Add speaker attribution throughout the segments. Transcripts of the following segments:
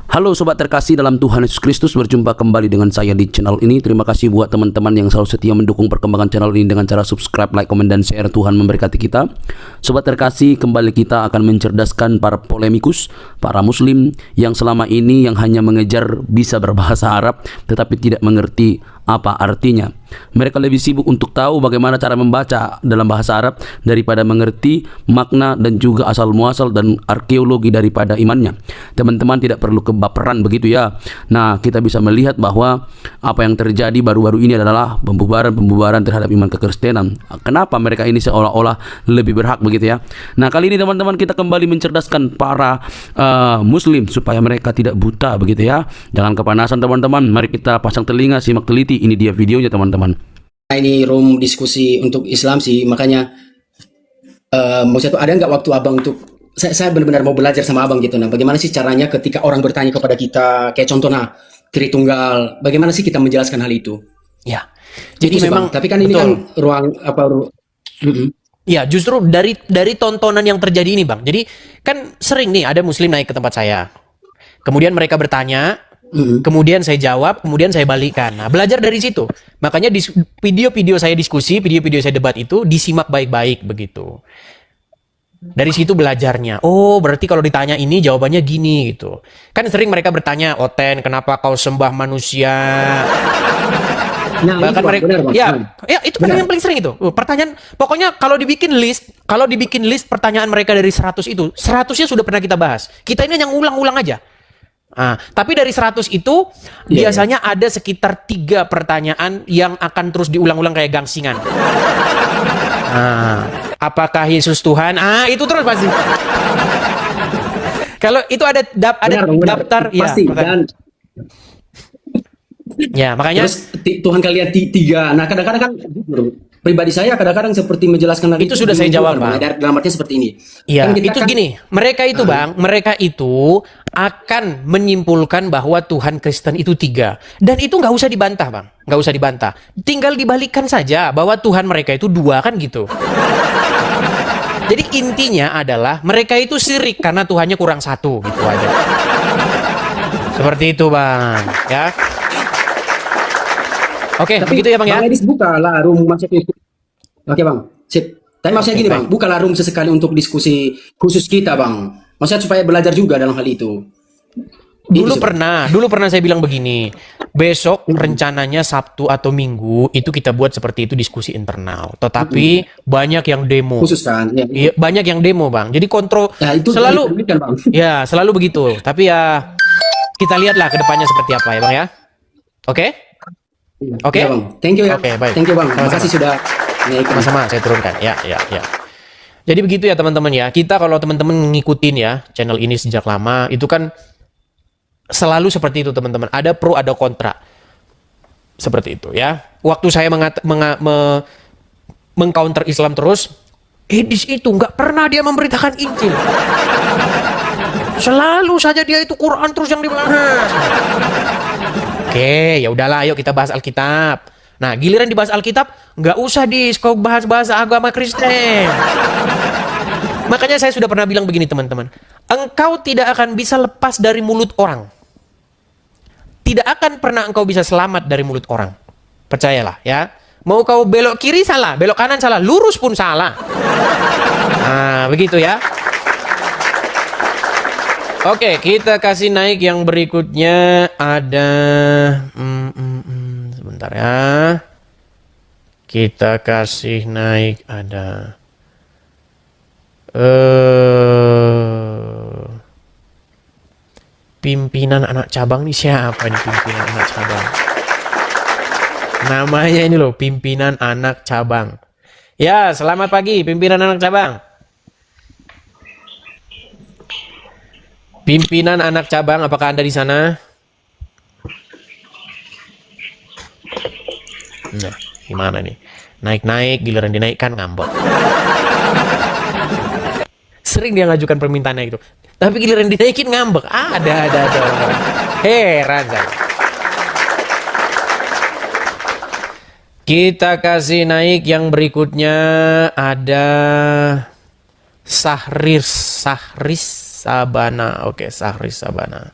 Speaker 1: Halo sobat terkasih dalam Tuhan Yesus Kristus, berjumpa kembali dengan saya di channel ini. Terima kasih buat teman-teman yang selalu setia mendukung perkembangan channel ini dengan cara subscribe, like, komen, dan share. Tuhan memberkati kita. Sobat terkasih, kembali kita akan mencerdaskan para polemikus, para muslim yang selama ini yang hanya mengejar bisa berbahasa Arab tetapi tidak mengerti apa artinya. Mereka lebih sibuk untuk tahu bagaimana cara membaca dalam bahasa Arab daripada mengerti makna dan juga asal muasal dan arkeologi daripada imannya. Teman-teman tidak perlu kebaperan begitu ya. Nah, kita bisa melihat bahwa apa yang terjadi baru-baru ini adalah pembubaran terhadap iman kekristenan. Kenapa mereka ini seolah-olah lebih berhak begitu ya. Nah, kali ini teman-teman kita kembali mencerdaskan para muslim supaya mereka tidak buta begitu ya. Jangan kepanasan teman-teman. Mari kita pasang telinga, simak teliti. Ini dia videonya teman-teman.
Speaker 2: Ini room diskusi untuk Islam sih, makanya maksudnya tuh ada nggak waktu abang untuk saya benar-benar mau belajar sama abang gitu. Nah, bagaimana sih caranya ketika orang bertanya kepada kita, kayak contohnya Tritunggal, bagaimana sih kita menjelaskan hal itu?
Speaker 3: Ya, jadi
Speaker 2: itu
Speaker 3: memang
Speaker 2: bang. Tapi kan ini
Speaker 3: betul.
Speaker 2: kan ruang apa?
Speaker 3: Ya, justru dari tontonan yang terjadi ini bang. Jadi kan sering nih ada muslim naik ke tempat saya, kemudian mereka bertanya. Kemudian saya jawab, kemudian saya balikan. Nah, belajar dari situ. Makanya di video-video saya diskusi, video-video saya debat itu disimak baik-baik begitu. Dari situ belajarnya. Oh, berarti kalau ditanya ini jawabannya gini gitu. Kan sering mereka bertanya, "Oten, kenapa kau sembah manusia?"
Speaker 2: Nah,
Speaker 3: Bahkan
Speaker 2: itu,
Speaker 3: mereka,
Speaker 2: benar, bang.
Speaker 3: ya itu pertanyaan paling sering itu. Pertanyaan, pokoknya kalau dibikin list pertanyaan mereka dari 100 itu, 100-nya sudah pernah kita bahas. Kita ini hanya ulang-ulang aja. Nah, tapi dari 100 itu biasanya ada sekitar 3 pertanyaan yang akan terus diulang-ulang kayak gangsingan. Nah, apakah Yesus Tuhan? Itu terus pasti. Kalau itu ada daftar ya.
Speaker 2: Pasti dan
Speaker 3: ya, makanya
Speaker 2: terus Tuhan kalian tiga. Nah, kadang-kadang kan pribadi saya kadang-kadang seperti menjelaskan lagi
Speaker 3: itu sudah saya jawab, Bang.
Speaker 2: Dalam artinya seperti ini.
Speaker 3: Iya,
Speaker 2: Kan
Speaker 3: itu gini, mereka itu Bang, mereka itu akan menyimpulkan bahwa Tuhan Kristen itu 3. Dan itu nggak usah dibantah, Bang. Nggak usah dibantah. Tinggal dibalikkan saja bahwa Tuhan mereka itu 2 kan gitu. Jadi intinya adalah mereka itu syirik karena Tuhannya kurang 1 gitu aja. Seperti itu, Bang. Ya. Oke, begitu ya Bang ya.
Speaker 2: Bang Edis bukalah room masuk itu. Oke Bang, sip. Tapi maksudnya gini Bang, bukalah room sesekali untuk diskusi khusus kita Bang. Maksudnya supaya belajar juga dalam hal itu.
Speaker 3: Dulu pernah saya bilang begini. Besok rencananya Sabtu atau Minggu itu kita buat seperti itu diskusi internal. Tetapi banyak yang demo.
Speaker 2: Khusus kan? Ya.
Speaker 3: Iya, banyak yang demo Bang. Jadi kontrol
Speaker 2: Ya, itu
Speaker 3: selalu
Speaker 2: kan, Bang.
Speaker 3: ya selalu begitu. Tapi ya kita lihatlah ke depannya seperti apa ya Bang ya. Oke? Oke?
Speaker 2: Ya, Bang. Thank you ya.
Speaker 3: Oke, baik.
Speaker 2: Thank you Bang. Terima
Speaker 3: Sama-sama.
Speaker 2: kasih sudah naik.
Speaker 3: Sama-sama saya turunkan. Ya. Jadi begitu ya teman-teman ya. Kita kalau teman-teman ngikutin ya channel ini sejak lama, itu kan selalu seperti itu teman-teman. Ada pro, ada kontra. Seperti itu ya. Waktu saya mengcounter Islam terus, Edis itu nggak pernah dia memberitakan Injil. Selalu saja dia itu Quran terus yang dibahas. Oke, ya udahlah, ayo kita bahas Alkitab. Nah, giliran dibahas Alkitab, nggak usah kau bahas agama Kristen. Makanya saya sudah pernah bilang begini teman-teman. Engkau tidak akan bisa lepas dari mulut orang. Tidak akan pernah engkau bisa selamat dari mulut orang. Percayalah ya. Mau kau belok kiri salah, belok kanan salah, lurus pun salah. Nah, begitu ya. Oke, kita kasih naik yang berikutnya. Ada sebentar ya. Kita kasih naik ada pimpinan anak cabang nih, siapa nih pimpinan anak cabang? Namanya ini loh, pimpinan anak cabang. Ya, selamat pagi pimpinan anak cabang. Pimpinan anak cabang, apakah Anda di sana? Nah, gimana nih? Naik-naik, giliran dinaikkan ngambek. Sering dia ngajukan permintaannya itu. Tapi giliran dinaikin ngambek. Ada. Heran saya. Kita kasih naik yang berikutnya, ada Sahris Sabana. Oke, Sahris Sabana.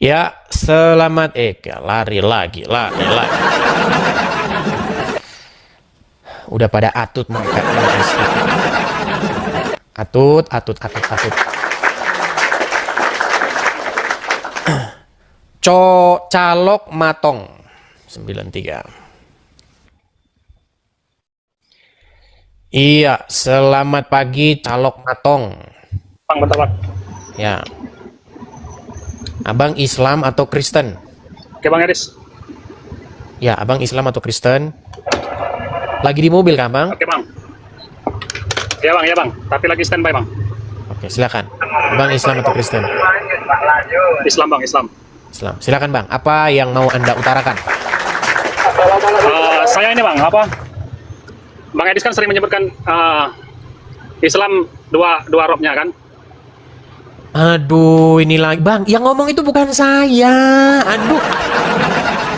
Speaker 3: Ya, selamat lari lagi. Udah pada atut mereka. Atut. Calok Matong 93. Iya, selamat pagi Calok Matong.
Speaker 4: Bang, bentar bang.
Speaker 3: Ya. Abang Islam atau Kristen?
Speaker 4: Oke bang Eris.
Speaker 3: Ya, abang Islam atau Kristen? Lagi di mobil kan bang?
Speaker 4: Oke bang. Ya bang. Tapi lagi standby bang.
Speaker 3: Oke, silakan. Abang Islam atau Kristen?
Speaker 4: Islam bang, Islam.
Speaker 3: Islam. Silakan bang. Apa yang mau Anda utarakan?
Speaker 4: Saya ini bang, Bang Edis kan sering menyebutkan Islam dua robnya kan?
Speaker 3: Aduh, ini lagi bang. Yang ngomong itu bukan saya. Aduh.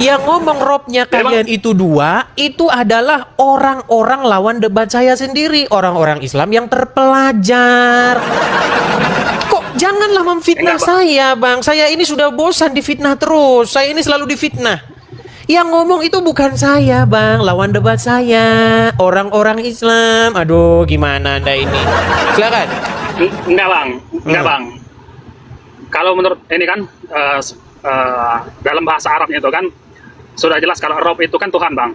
Speaker 3: Yang ngomong robnya kalian itu dua, itu adalah orang-orang lawan debat saya sendiri. Orang-orang Islam yang terpelajar. Kok janganlah memfitnah saya bang. Saya ini sudah bosan difitnah terus. Saya ini selalu difitnah. Yang ngomong itu bukan saya bang. Lawan debat saya, orang-orang Islam. Aduh, gimana Anda ini? Silakan.
Speaker 4: Enggak bang. Kalau menurut ini kan dalam bahasa Arabnya itu kan sudah jelas kalau Rob itu kan Tuhan bang.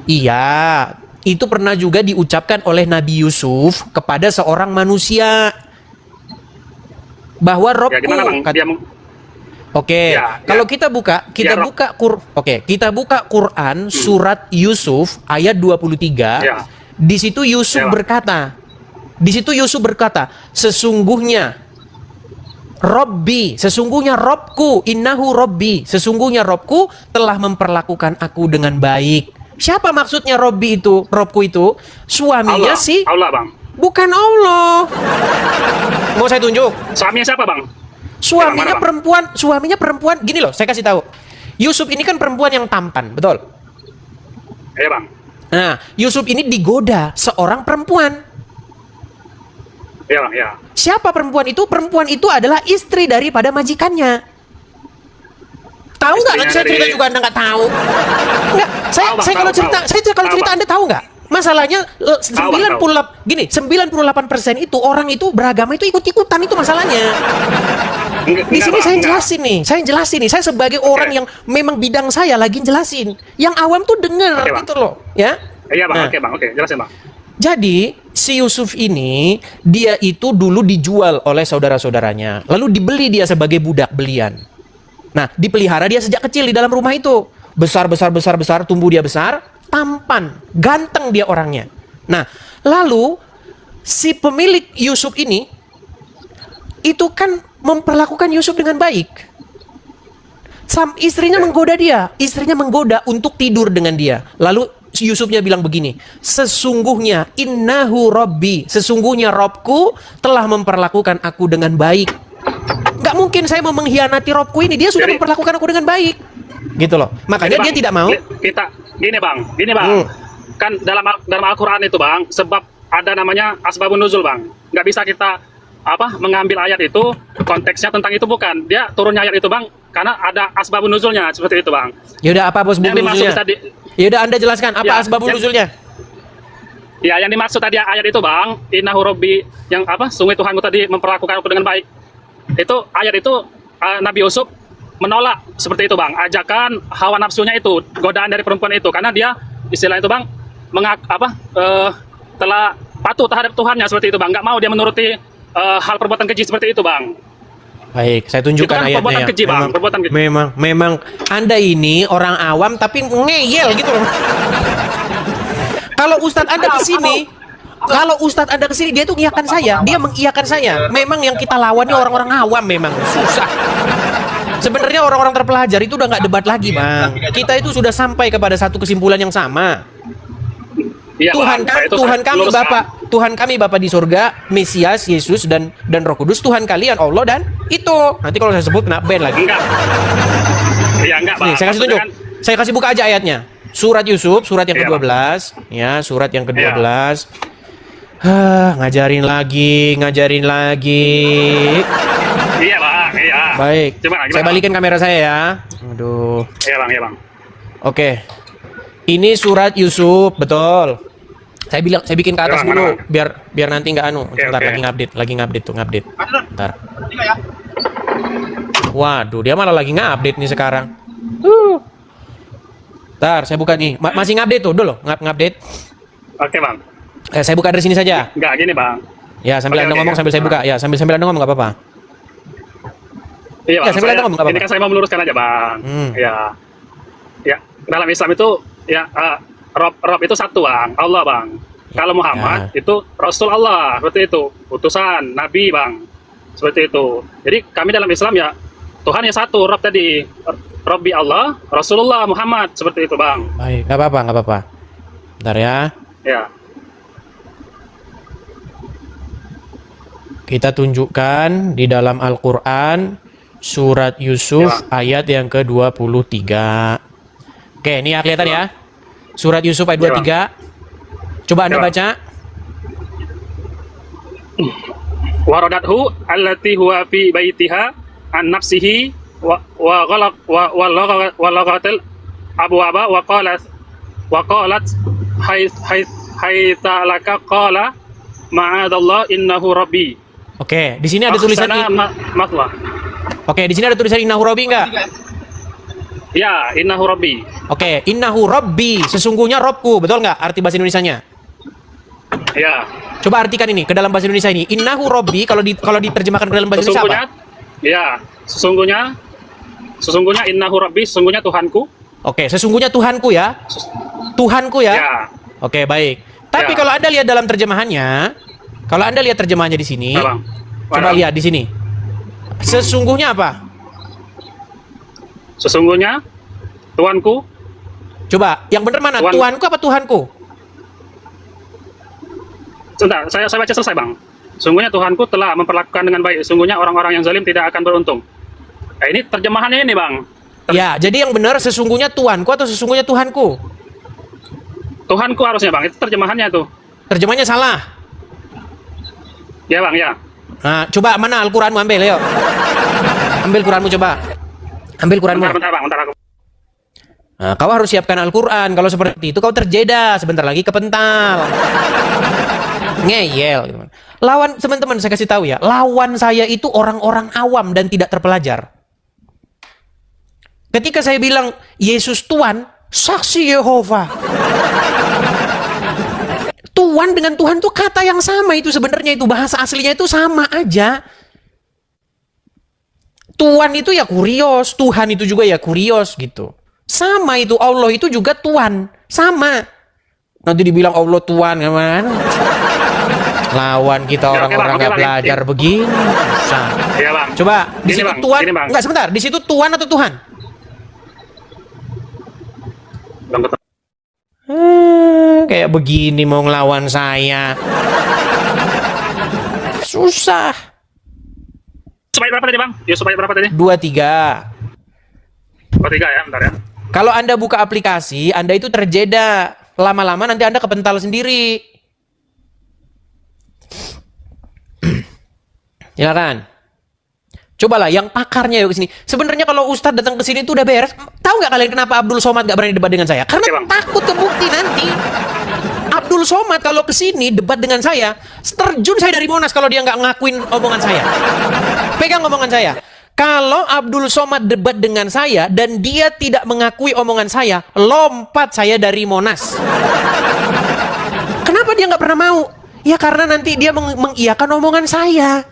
Speaker 3: Iya, itu pernah juga diucapkan oleh Nabi Yusuf kepada seorang manusia bahwa Robku.
Speaker 4: Ya, gimana bang?
Speaker 3: Oke, kalau kita buka Quran surat Yusuf ayat 23.
Speaker 4: Ya.
Speaker 3: Di situ Yusuf berkata, sesungguhnya Robbi, sesungguhnya Robku, innahu Robbi, sesungguhnya Robku telah memperlakukan aku dengan baik. Siapa maksudnya Robbi itu? Robku itu suaminya
Speaker 4: Allah. Allah bang.
Speaker 3: Bukan Allah. Mau saya tunjuk?
Speaker 4: Suaminya siapa bang?
Speaker 3: Suaminya perempuan. Gini loh, saya kasih tahu. Yusuf ini kan perempuan yang tampan, betul?
Speaker 4: Iya bang.
Speaker 3: Nah, Yusuf ini digoda seorang perempuan.
Speaker 4: Iya bang, ya.
Speaker 3: Siapa perempuan itu? Perempuan itu adalah istri daripada majikannya. Tahu nggak? Nanti saya cerita juga Anda nggak tahu. Nggak, saya kalau cerita Anda tahu nggak? Masalahnya 98% itu orang itu beragama itu ikut-ikutan, itu masalahnya. Di sini saya jelasin nih. Saya sebagai orang yang memang bidang saya lagi jelasin. Yang awam tuh dengar gitu loh, ya.
Speaker 4: Iya bang, oke, jelasin bang.
Speaker 3: Jadi si Yusuf ini dia itu dulu dijual oleh saudara-saudaranya, lalu dibeli dia sebagai budak belian. Nah, dipelihara dia sejak kecil di dalam rumah itu. Besar, tumbuh dia besar, tampan, ganteng dia orangnya. Nah, lalu si pemilik Yusuf ini itu kan memperlakukan Yusuf dengan baik. Istrinya menggoda untuk tidur dengan dia. Lalu Yusufnya bilang begini, sesungguhnya innahu Robbi, sesungguhnya Robku telah memperlakukan aku dengan baik. Gak mungkin saya mau mengkhianati Robku ini, dia sudah memperlakukan aku dengan baik. Gitu loh. Makanya dia tidak mau.
Speaker 4: Gini bang. Kan dalam Al-Quran itu bang, sebab ada namanya asbabun nuzul bang. Nggak bisa kita mengambil ayat itu konteksnya tentang itu, bukan. Dia turunnya ayat itu bang karena ada asbabun nuzulnya, seperti itu bang.
Speaker 3: Yaudah, apa asbabun nuzulnya? Yaudah, Anda jelaskan apa asbabun nuzulnya.
Speaker 4: Ya, yang dimaksud tadi ayat itu bang, innahu Robbi, yang sungguh Tuhanku tadi memperlakukan aku dengan baik. Itu ayat itu Nabi Yusuf menolak seperti itu bang, ajakan hawa nafsunya itu, godaan dari perempuan itu, karena dia istilah itu bang telah patuh terhadap Tuhannya seperti itu bang, nggak mau dia menuruti hal perbuatan keji seperti itu bang.
Speaker 3: Baik, saya tunjukkan ayatnya
Speaker 4: perbuatan
Speaker 3: ya.
Speaker 4: Keji, bang. Perbuatan keji.
Speaker 3: Memang Anda ini orang awam tapi ngeyel gitu loh. Kalau Ustadz Anda kesini, dia tuh mengiyakan saya. Memang yang kita lawannya orang-orang awam, memang susah. Sebenarnya orang-orang terpelajar itu udah nggak debat lagi, bang. Kita itu sudah sampai kepada satu kesimpulan yang sama.
Speaker 4: Ya,
Speaker 3: Tuhan kami Bapa di surga, Mesias Yesus dan Roh Kudus, Tuhan kalian Allah dan Itu. Nanti kalau saya sebut kena ban lagi.
Speaker 4: Enggak. Iya enggak, Bang.
Speaker 3: Nih, saya kasih tunjuk.
Speaker 4: Maksudnya kan,
Speaker 3: Saya kasih buka aja ayatnya. Surat Yusuf, surat yang
Speaker 4: Iya,
Speaker 3: ke-12. Ya, surat yang ke-12.
Speaker 4: Iya.
Speaker 3: Ngajarin lagi.
Speaker 4: iya, Bang. Iya.
Speaker 3: Baik.
Speaker 4: Gimana,
Speaker 3: Saya balikin kamera saya ya. Aduh.
Speaker 4: Iya, Bang. Iya, Bang.
Speaker 3: Oke. Ini surat Yusuf, betul. Saya bikin ke atas
Speaker 4: Mana,
Speaker 3: dulu
Speaker 4: mana?
Speaker 3: biar nanti nggak anu.
Speaker 4: Oke,
Speaker 3: Sebentar
Speaker 4: oke.
Speaker 3: lagi ngupdate tuh. Bentar. Waduh, dia malah lagi ngupdate nih sekarang. Bentar, saya buka nih. Masih ngupdate tuh dulu, ngupdate.
Speaker 4: Oke, Bang.
Speaker 3: Saya buka dari sini saja.
Speaker 4: Enggak gini, Bang.
Speaker 3: Ya, sambil
Speaker 4: Oke,
Speaker 3: Anda
Speaker 4: oke,
Speaker 3: ngomong
Speaker 4: ya.
Speaker 3: sambil saya buka. Ya, sambil Anda ngomong nggak apa-apa.
Speaker 4: Iya, Bang.
Speaker 3: Ya, sambil
Speaker 4: Saya-
Speaker 3: Anda ngomong, nggak
Speaker 4: ini
Speaker 3: apa-apa.
Speaker 4: kan saya mau meluruskan aja, Bang. Ya. Ya, dalam Islam itu ya Rob itu satu, Bang. Allah, Bang. Kalau Muhammad itu Rasul Allah, seperti itu. Utusan Nabi, Bang. Seperti itu. Jadi kami dalam Islam ya Tuhan yang satu, Rob tadi. Robbi Allah, Rasulullah Muhammad, seperti itu, Bang.
Speaker 3: Baik, nggak apa-apa. Bentar ya.
Speaker 4: Ya.
Speaker 3: Kita tunjukkan di dalam Al-Quran surat Yusuf ayat yang ke-23. Oke, ini ya kelihatan ya. Surat Yusuf ayat 23. Coba Anda
Speaker 4: Ya, Bang.
Speaker 3: baca.
Speaker 4: Waradathu allati huwa fi baitiha an nafsihi wa laqatil abwaba wa qalat hayta laka qala ma'adallah innahu rabbi.
Speaker 3: Oke, di sini ada tulisan
Speaker 4: matwa.
Speaker 3: Oke, di sini ada tulisan innahu rabbi enggak?
Speaker 4: Ya, innahu rabbi.
Speaker 3: Oke, innahu rabbi, sesungguhnya Robku, betul nggak arti bahasa Indonesianya?
Speaker 4: Ya.
Speaker 3: Coba artikan ini ke dalam bahasa Indonesia ini. Innahu rabbi kalau diterjemahkan ke dalam bahasa Indonesia
Speaker 4: Sesungguhnya
Speaker 3: apa?
Speaker 4: ya, sesungguhnya innahu rabbi, sesungguhnya Tuhanku.
Speaker 3: Oke, sesungguhnya Tuhanku ya. Tuhanku ya.
Speaker 4: Ya.
Speaker 3: Oke, baik. Tapi
Speaker 4: Ya.
Speaker 3: kalau Anda lihat dalam terjemahannya, kalau Anda lihat terjemahannya di sini,
Speaker 4: Ya, Bang.
Speaker 3: coba
Speaker 4: Bang.
Speaker 3: lihat di sini. Sesungguhnya apa?
Speaker 4: Sesungguhnya Tuhanku.
Speaker 3: Coba, yang benar mana?
Speaker 4: Tuhan.
Speaker 3: Tuhanku apa Tuhanku?
Speaker 4: Sebentar, saya baca selesai, Bang. Sungguhnya Tuhanku telah memperlakukan dengan baik. Sungguhnya orang-orang yang zalim tidak akan beruntung. Nah, ini terjemahannya ini, Bang.
Speaker 3: Ya, jadi yang benar sesungguhnya Tuhanku atau sesungguhnya Tuhanku?
Speaker 4: Tuhanku harusnya, Bang. Itu terjemahannya tuh.
Speaker 3: Terjemahnya salah.
Speaker 4: Ya, Bang, ya.
Speaker 3: Nah, coba mana Al-Quranmu ambil, yuk. Ambil Quranmu coba. Ambil Quranmu.
Speaker 4: Bentar, Bang. Bentar aku.
Speaker 3: Nah, kau harus siapkan Al-Quran. Kalau seperti itu kau terjeda. Sebentar lagi kepental. Ngeyel. Gitu. Lawan, teman-teman saya kasih tahu ya. Lawan saya itu orang-orang awam dan tidak terpelajar. Ketika saya bilang Yesus Tuhan, saksi Yehova. Tuhan dengan Tuhan itu kata yang sama itu sebenarnya itu bahasa aslinya itu sama aja. Tuhan itu ya kurios, Tuhan itu juga ya kurios gitu. Sama itu Allah itu juga Tuhan, sama. Nanti dibilang Allah Tuhan gimana? Lawan kita orang-orang
Speaker 4: oke,
Speaker 3: nggak
Speaker 4: Bang.
Speaker 3: belajar begini. Susah.
Speaker 4: Ya, Bang.
Speaker 3: Coba di
Speaker 4: Ini,
Speaker 3: situ
Speaker 4: Bang.
Speaker 3: Tuhan,
Speaker 4: Ini, Bang.
Speaker 3: enggak sebentar, di situ Tuhan atau Tuhan?
Speaker 4: Bang, betul.
Speaker 3: Kayak begini mau ngelawan saya. Susah.
Speaker 4: Supaya berapa tadi, Bang? Ya, supaya berapa tadi?
Speaker 3: 23.
Speaker 4: Oh, 3 ya, bentar ya.
Speaker 3: Kalau Anda buka aplikasi, Anda itu terjeda. Lama-lama nanti Anda kepental sendiri. Ya kan? Cobalah yang pakarnya yuk kesini. Sebenarnya kalau Ustadz datang ke sini itu udah beres. Tahu nggak kalian kenapa Abdul Somad nggak berani debat dengan saya? Karena
Speaker 4: Oke, Bang.
Speaker 3: takut kebukti nanti. Abdul Somad kalau kesini debat dengan saya, terjun saya dari Monas kalau dia nggak ngakuin omongan saya. Pegang omongan saya. Kalau Abdul Somad debat dengan saya dan dia tidak mengakui omongan saya, lompat saya dari Monas. Kenapa dia nggak pernah mau? Ya karena nanti dia mengiyakan omongan saya.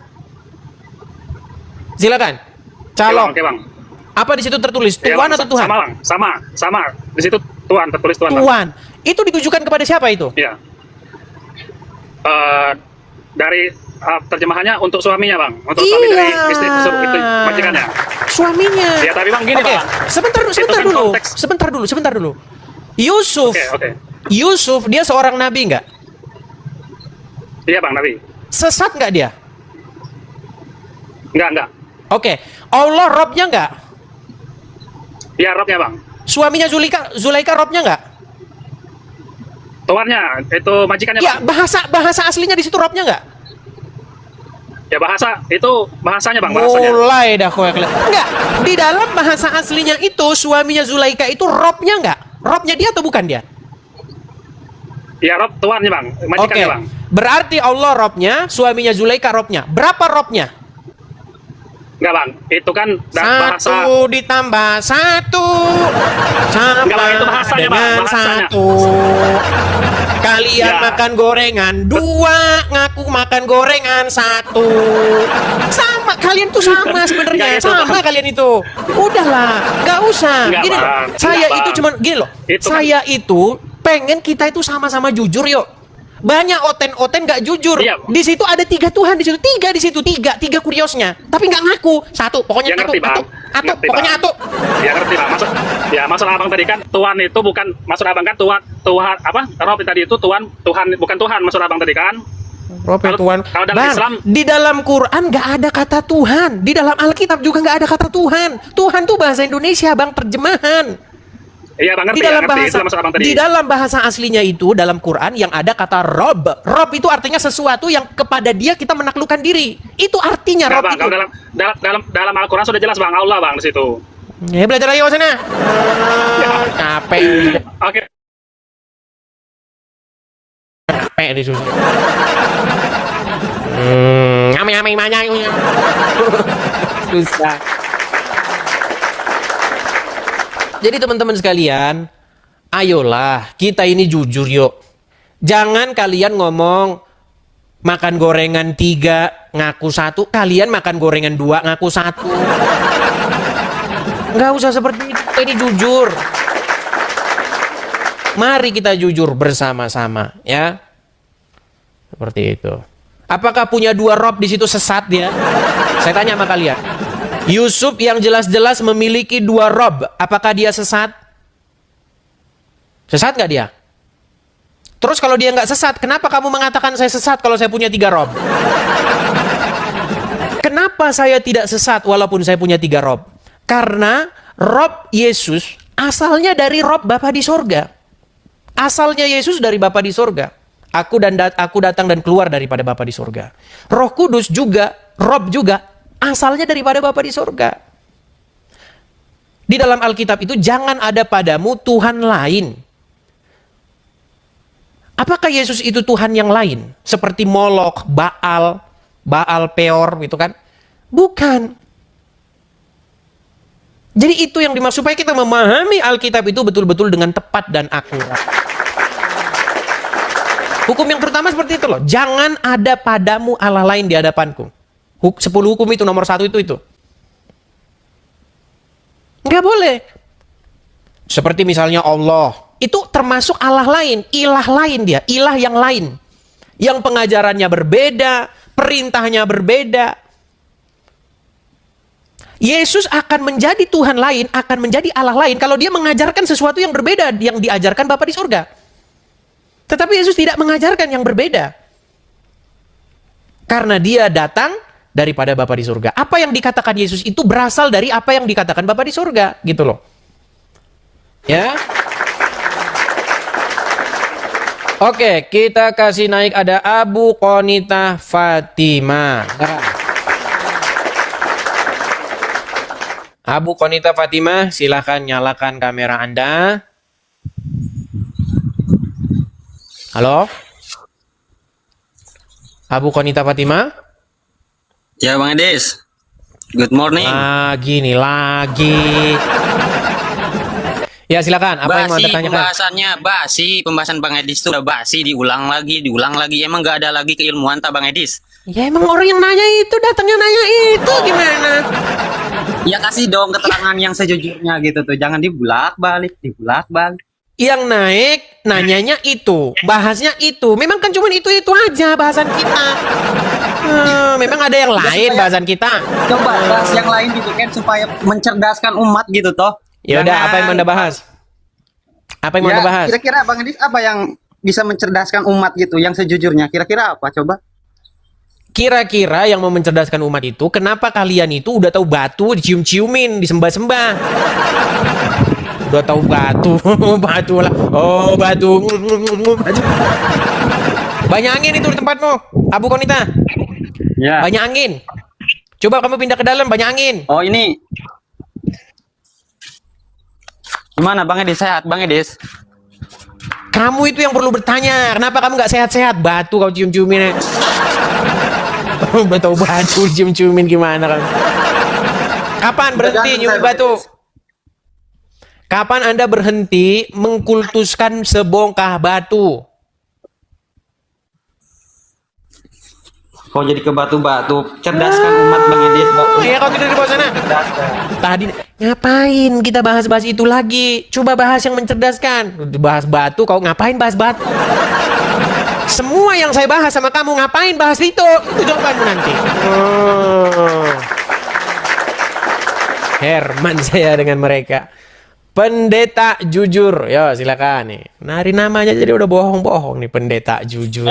Speaker 3: Silakan. Calon.
Speaker 4: Oke, Bang.
Speaker 3: Apa di situ tertulis?
Speaker 4: Ya,
Speaker 3: Tuhan
Speaker 4: Bang.
Speaker 3: atau Tuhan?
Speaker 4: Sama, Bang. Sama. Di situ Tuhan, tertulis Tuhan, Bang.
Speaker 3: Tuhan. Itu ditujukan kepada siapa itu?
Speaker 4: Iya. Dari terjemahannya untuk suaminya, Bang. Untuk suami dari istri itu majikannya.
Speaker 3: Suaminya.
Speaker 4: Ya, tapi Bang gini,
Speaker 3: Oke,
Speaker 4: Bang.
Speaker 3: sebentar
Speaker 4: Itu kan
Speaker 3: dulu.
Speaker 4: konteks.
Speaker 3: Sebentar dulu. Yusuf.
Speaker 4: Oke.
Speaker 3: Yusuf dia seorang nabi nggak?
Speaker 4: Iya, Bang, Nabi.
Speaker 3: Sesat nggak dia?
Speaker 4: Enggak.
Speaker 3: Oke, Allah Robnya nggak?
Speaker 4: Ya Robnya bang.
Speaker 3: Suaminya Zulaika Robnya nggak?
Speaker 4: Tuannya itu majikannya
Speaker 3: Ya,
Speaker 4: bang.
Speaker 3: bahasa aslinya di situ Robnya nggak?
Speaker 4: Ya bahasa itu bahasanya bang, bahasanya.
Speaker 3: Mulai dah kowe enggak, di dalam bahasa aslinya itu suaminya Zulaika itu Robnya nggak? Robnya dia atau bukan dia?
Speaker 4: Ya Rob tuannya bang,
Speaker 3: Oke,
Speaker 4: majikannya bang.
Speaker 3: berarti Allah Robnya, suaminya Zulaika Robnya. Berapa Robnya?
Speaker 4: Enggak bang, itu kan bahasa.
Speaker 3: Satu ditambah satu sama
Speaker 4: Enggak, Bang, itu bahasanya, Bang,
Speaker 3: dengan
Speaker 4: bahasanya.
Speaker 3: satu. Kalian
Speaker 4: Ya.
Speaker 3: makan gorengan dua, ngaku makan gorengan satu. Sama, kalian tuh sama sebenarnya,
Speaker 4: Enggak gitu,
Speaker 3: sama
Speaker 4: Bang.
Speaker 3: kalian itu. Udahlah, nggak usah.
Speaker 4: Enggak,
Speaker 3: Gini loh,
Speaker 4: Bang.
Speaker 3: saya
Speaker 4: Enggak,
Speaker 3: itu
Speaker 4: Bang.
Speaker 3: cuman gini loh.
Speaker 4: Itu kan-
Speaker 3: Saya itu pengen kita itu sama-sama jujur yuk. Banyak oten-oten nggak jujur.
Speaker 4: Iya.
Speaker 3: Di situ ada 3 Tuhan di situ, tiga kuriosnya. Tapi nggak ngaku. Satu, pokoknya
Speaker 4: Ya ngerti bang. Ngerti,
Speaker 3: pokoknya
Speaker 4: Bang.
Speaker 3: atu.
Speaker 4: Ya ngerti bang. Maksud abang tadi kan Tuhan itu bukan, maksud abang kan Tuhan apa? Rob tadi itu Tuhan bukan Tuhan, maksud abang tadi kan.
Speaker 3: Prophet
Speaker 4: Kalau-
Speaker 3: Tuhan.
Speaker 4: kalau dalam
Speaker 3: Bang,
Speaker 4: Islam-
Speaker 3: di dalam Quran nggak ada kata Tuhan. Di dalam Alkitab juga nggak ada kata Tuhan. Tuhan tuh bahasa Indonesia, bang, terjemahan.
Speaker 4: Iya bang, ngerti,
Speaker 3: Di dalam
Speaker 4: ya, ngerti.
Speaker 3: bahasa,
Speaker 4: Itu maksud abang tadi.
Speaker 3: di dalam bahasa aslinya itu dalam Quran yang ada kata Rob. Rob itu artinya sesuatu yang kepada dia kita menaklukkan diri. Itu artinya
Speaker 4: Enggak
Speaker 3: Rob
Speaker 4: bang,
Speaker 3: itu.
Speaker 4: kalau dalam Al-Quran sudah jelas bang, Allah bang di situ.
Speaker 3: Ya belajar ayo sana. Capek.
Speaker 4: Oke.
Speaker 3: Capek di susu. Ame banyak. Susah. Jadi teman-teman sekalian, ayolah kita ini jujur yuk. Jangan kalian ngomong makan gorengan 3 ngaku 1, kalian makan gorengan 2 ngaku 1. Nggak usah seperti itu, kita ini jujur. Mari kita jujur bersama-sama ya. Seperti itu. Apakah punya 2 Rob di situ sesat dia? Saya tanya sama kalian. Yusuf yang jelas-jelas memiliki 2 Rob, apakah dia sesat? Sesat nggak dia? Terus kalau dia nggak sesat, kenapa kamu mengatakan saya sesat kalau saya punya 3 Rob? Kenapa saya tidak sesat walaupun saya punya 3 Rob? Karena Rob Yesus asalnya dari Rob Bapa di sorga. Asalnya Yesus dari Bapa di sorga. Aku datang dan keluar daripada Bapa di sorga. Roh Kudus juga, Rob juga asalnya daripada Bapa di sorga. Di dalam Alkitab itu jangan ada padamu Tuhan lain. Apakah Yesus itu Tuhan yang lain? Seperti Molok, Baal Peor gitu kan? Bukan. Jadi itu yang dimaksud supaya kita memahami Alkitab itu betul-betul dengan tepat dan akurat. Hukum yang pertama seperti itu loh. Jangan ada padamu Allah lain di hadapanku. 10 hukum itu nomor 1 itu. Nggak boleh. Seperti misalnya Allah. Itu termasuk Allah lain. Ilah lain dia. Ilah yang lain. Yang pengajarannya berbeda. Perintahnya berbeda. Yesus akan menjadi Tuhan lain. Akan menjadi Allah lain. Kalau dia mengajarkan sesuatu yang berbeda. Yang diajarkan Bapa di surga. Tetapi Yesus tidak mengajarkan yang berbeda. Karena dia datang daripada Bapa di surga. Apa yang dikatakan Yesus itu berasal dari apa yang dikatakan Bapa di surga, gitu loh. Ya. Oke, kita kasih naik ada Abu Qonita Fatimah. Abu Qonita Fatimah, silahkan nyalakan kamera Anda. Halo? Abu Qonita Fatimah?
Speaker 5: Ya Bang Edis, good morning.
Speaker 3: Lagi nih, lagi. Ya silakan, apa yang mau Anda
Speaker 5: Basi
Speaker 3: tanyakan?
Speaker 5: pembahasan Bang Edis itu udah basi, diulang lagi. Emang gak ada lagi keilmuan tak Bang Edis?
Speaker 3: Ya emang orang yang nanya itu, datangnya nanya itu gimana?
Speaker 5: Ya kasih dong keterangan yang sejujurnya gitu tuh, jangan dibulak-balik.
Speaker 3: Yang naik, nanyanya itu, bahasnya itu. Memang kan cuma itu aja bahasan kita. Memang ada yang lain bahasan kita.
Speaker 5: Coba bahas yang lain gitu kan, supaya mencerdaskan umat gitu toh.
Speaker 3: Ya udah, apa yang mau Anda bahas? Apa yang mau Anda bahas?
Speaker 5: Kira-kira Bang Edis apa yang bisa mencerdaskan umat gitu, yang sejujurnya? Kira-kira apa? Coba.
Speaker 3: Kira-kira yang mau mencerdaskan umat itu, kenapa kalian itu udah tahu batu dicium-ciumin, disembah-sembah? Udah tahu batu, batu lah. Oh, batu. Banyak angin itu di tempatmu, Abu Konita.
Speaker 5: Ya.
Speaker 3: Banyak angin. Coba kamu pindah ke dalam, banyak angin.
Speaker 5: Oh, ini. Gimana Bang Edis? Sehat Bang Edis?
Speaker 3: Kamu itu yang perlu bertanya, kenapa kamu nggak sehat-sehat? Batu kau cium-ciumin. Udah tahu batu cium-ciumin gimana kan? Kapan berhenti nyium batu? Kapan Anda berhenti mengkultuskan sebongkah batu?
Speaker 5: Kau jadi ke batu-batu, cerdaskan umat Bang Edis.
Speaker 3: Iya, kau tidur di bawah sana. Tadi ngapain kita bahas-bahas itu lagi? Coba bahas yang mencerdaskan. Bahas batu, kau ngapain bahas batu? Semua yang saya bahas sama kamu ngapain bahas itu? Itu jawabanmu nanti. Herman saya dengan mereka. Pendeta jujur. Yo, silakan nih. Nari namanya jadi udah bohong-bohong nih, pendeta jujur.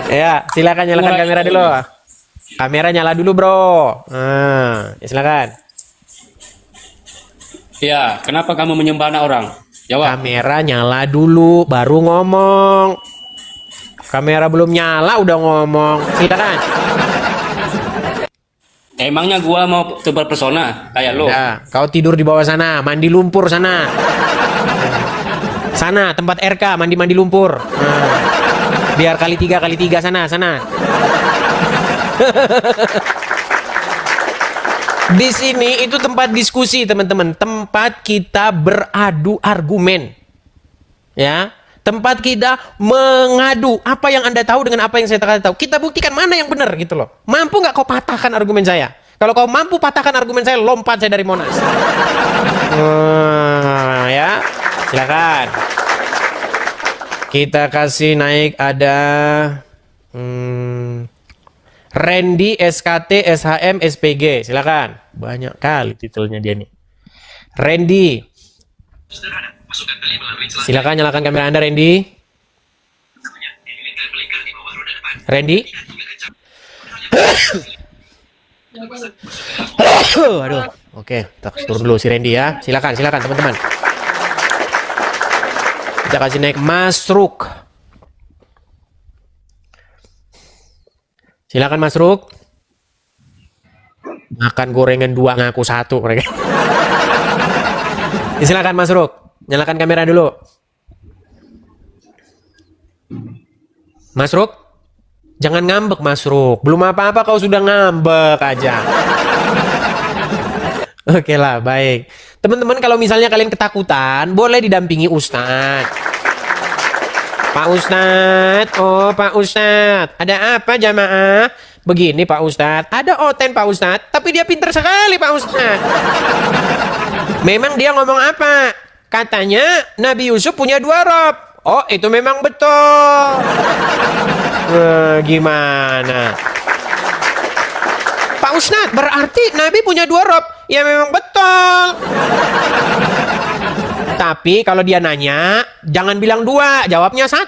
Speaker 3: Ya, silakan nyalakan kamera dulu. Kamera nyala dulu, Bro. Nah, ya silakan.
Speaker 6: Ya, kenapa kamu menyembah anak orang? Jawab.
Speaker 3: Kamera nyala dulu, baru ngomong. Kamera belum nyala, udah ngomong. Silakan.
Speaker 6: Emangnya gua mau tebar persona kayak lo?
Speaker 3: Ya, kau tidur di bawah sana, mandi lumpur sana. Sana, tempat RK, mandi-mandi lumpur. Nah, biar kali 3 sana. Di sini itu tempat diskusi, teman-teman. Tempat kita beradu argumen. Ya, tempat kita mengadu apa yang Anda tahu dengan apa yang saya tahu. Kita buktikan mana yang benar gitu loh. Mampu nggak kau patahkan argumen saya? Kalau kau mampu patahkan argumen saya, lompat saya dari Monas. Ya, silakan. Kita kasih naik ada Randy SKT SHM SPG. Silakan. Banyak kali titelnya dia nih. Randy. Silakan nyalakan kamera Anda, Randy. Randy. Aduh. Oke, kita turun dulu si Randy ya. Silakan teman-teman. Kita kasih naik Masruk. Silakan Masruk. Makan gorengan 2 ngaku 1 mereka. Silakan Masruk. Nyalakan kamera dulu. Masruk. Jangan ngambek Masruk. Belum apa-apa kau sudah ngambek aja. Oke lah, baik. Teman-teman, kalau misalnya kalian ketakutan, boleh didampingi Ustadz. Pak Ustadz, oh Pak Ustadz, ada apa jamaah? Begini Pak Ustadz, ada Oten Pak Ustadz, tapi dia pintar sekali Pak Ustadz. Memang dia ngomong apa? Katanya Nabi Yusuf punya 2 rob. Oh, itu memang betul. Gimana? Pak Ustadz, berarti Nabi punya 2 rob. Ya memang betul. Tapi kalau dia nanya, jangan bilang 2, jawabnya 1.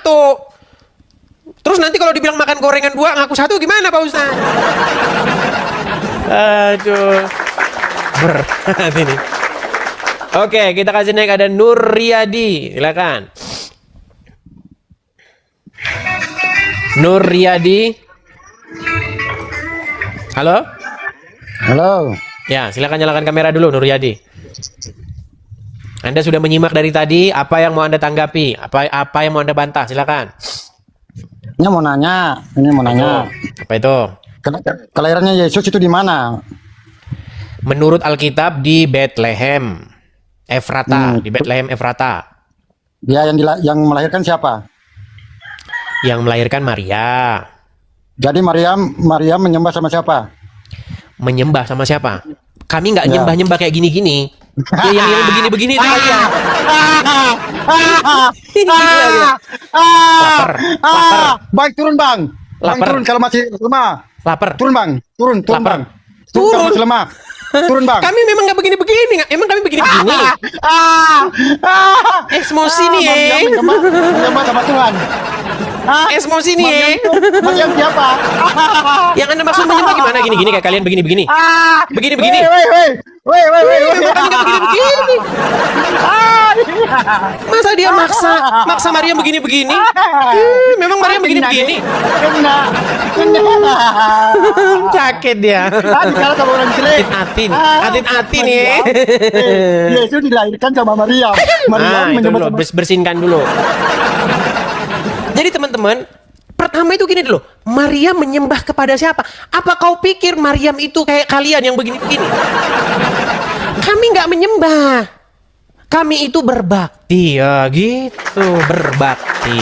Speaker 3: Terus nanti kalau dibilang makan gorengan 2, ngaku 1 gimana Pak Ustadz? Aduh. Berat ini. Oke, kita kasih naik ada Nur Riyadi. Silakan. Nur Riyadi. Halo?
Speaker 7: Halo.
Speaker 3: Ya, silakan nyalakan kamera dulu Nur Riyadi. Anda sudah menyimak dari tadi, apa yang mau Anda tanggapi? Apa yang mau Anda bantah? Silakan.
Speaker 7: Ini mau nanya.
Speaker 3: Apa itu?
Speaker 7: Kelahirannya Yesus itu di mana?
Speaker 3: Menurut Alkitab di Bethlehem, Efrata, di Bethlehem Efrata.
Speaker 7: Dia yang melahirkan siapa?
Speaker 3: Yang melahirkan Maria.
Speaker 7: Jadi Maria menyembah sama siapa?
Speaker 3: Menyembah sama siapa? Kami nggak nyembah-nyembah kayak gini-gini. Ya, yang begini-begini itu kalian. Lapar.
Speaker 7: Baik, turun bang. Bang,
Speaker 3: Lapar.
Speaker 7: turun kalau masih lemah.
Speaker 3: Lapar.
Speaker 7: Turun bang. Turun
Speaker 3: Lapar.
Speaker 7: bang. Turun kalau masih lemah. Turun bang.
Speaker 3: Kami memang nggak begini-begini. Emang kami begini-begini. Emosi nih.
Speaker 7: Menyembah sama Tuhan.
Speaker 3: Emosi nih.
Speaker 7: Maryam siapa?
Speaker 3: Yang Anda maksud menyembah gimana? Gini-gini kayak kalian begini-begini. Begini-begini.
Speaker 7: Woi.
Speaker 3: Bukan nggak begini-begini. Masa dia maksa Maryam begini-begini? Memang Maryam begini-begini.
Speaker 7: Kena.
Speaker 3: Sakit dia.
Speaker 7: Kalau kamu orang jelek.
Speaker 3: Hati-hati nih.
Speaker 7: Yesus dilahirkan sama Maryam. Maryam
Speaker 3: Itu
Speaker 7: menyembah
Speaker 3: dulu, bersihkan dulu. Jadi teman-teman, pertama itu gini dulu. Maryam menyembah kepada siapa? Apa kau pikir Maryam itu kayak kalian yang begini-begini? Kami nggak menyembah. Kami itu berbakti. Ya gitu, berbakti.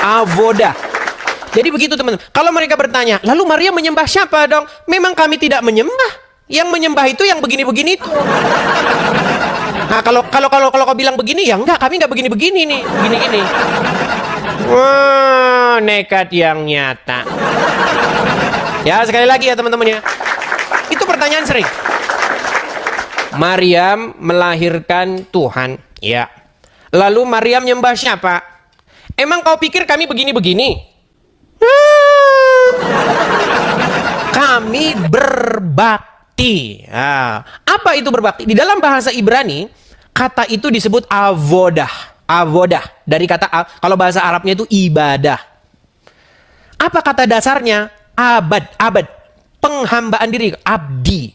Speaker 3: Avodah. Jadi begitu teman-teman. Kalau mereka bertanya, lalu Maryam menyembah siapa dong? Memang kami tidak menyembah. Yang menyembah itu yang begini-begini itu. Nah, kalau kau bilang begini, ya enggak, kami enggak begini-begini nih, begini-gini. Wah, nekat yang nyata. Ya, sekali lagi ya teman-teman ya. Itu pertanyaan sering. Maryam melahirkan Tuhan, ya. Lalu Maryam nyembah siapa? Emang kau pikir kami begini-begini? Kami berbakti. Nah, apa itu berbakti? Di dalam bahasa Ibrani, kata itu disebut avodah. Avodah. Dari kata, kalau bahasa Arabnya itu ibadah. Apa kata dasarnya? Abad. Penghambaan diri. Abdi.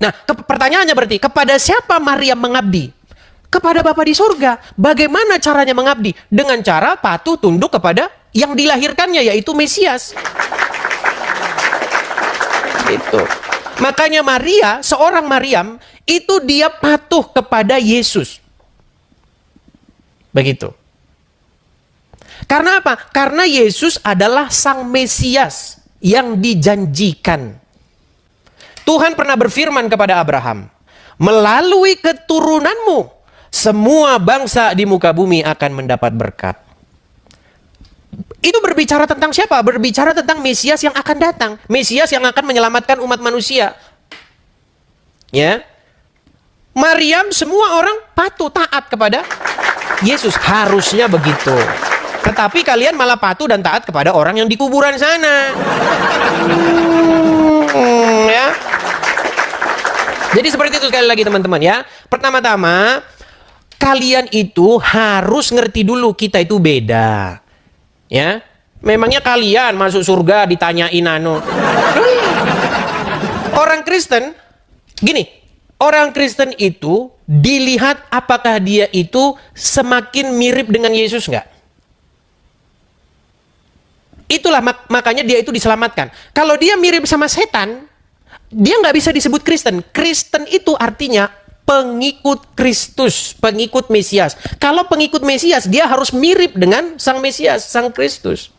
Speaker 3: Nah, pertanyaannya berarti, kepada siapa Maryam mengabdi? Kepada Bapa di surga. Bagaimana caranya mengabdi? Dengan cara patuh tunduk kepada yang dilahirkannya, yaitu Mesias. Itu. Makanya seorang Maryam, itu dia patuh kepada Yesus. Begitu. Karena apa? Karena Yesus adalah Sang Mesias yang dijanjikan. Tuhan pernah berfirman kepada Abraham, melalui keturunanmu, semua bangsa di muka bumi akan mendapat berkat. Itu berbicara tentang siapa? Berbicara tentang Mesias yang akan datang. Mesias yang akan menyelamatkan umat manusia. Ya. Maryam, semua orang patuh taat kepada Yesus. Harusnya begitu. Tetapi kalian malah patuh dan taat kepada orang yang di kuburan sana. Ya. Jadi seperti itu sekali lagi teman-teman ya. Pertama-tama, kalian itu harus ngerti dulu kita itu beda. Ya. Memangnya kalian masuk surga ditanyain Orang Kristen, gini, orang Kristen itu dilihat apakah dia itu semakin mirip dengan Yesus nggak? Itulah makanya dia itu diselamatkan. Kalau dia mirip sama setan, dia nggak bisa disebut Kristen. Kristen itu artinya pengikut Kristus, pengikut Mesias. Kalau pengikut Mesias, dia harus mirip dengan Sang Mesias, Sang Kristus.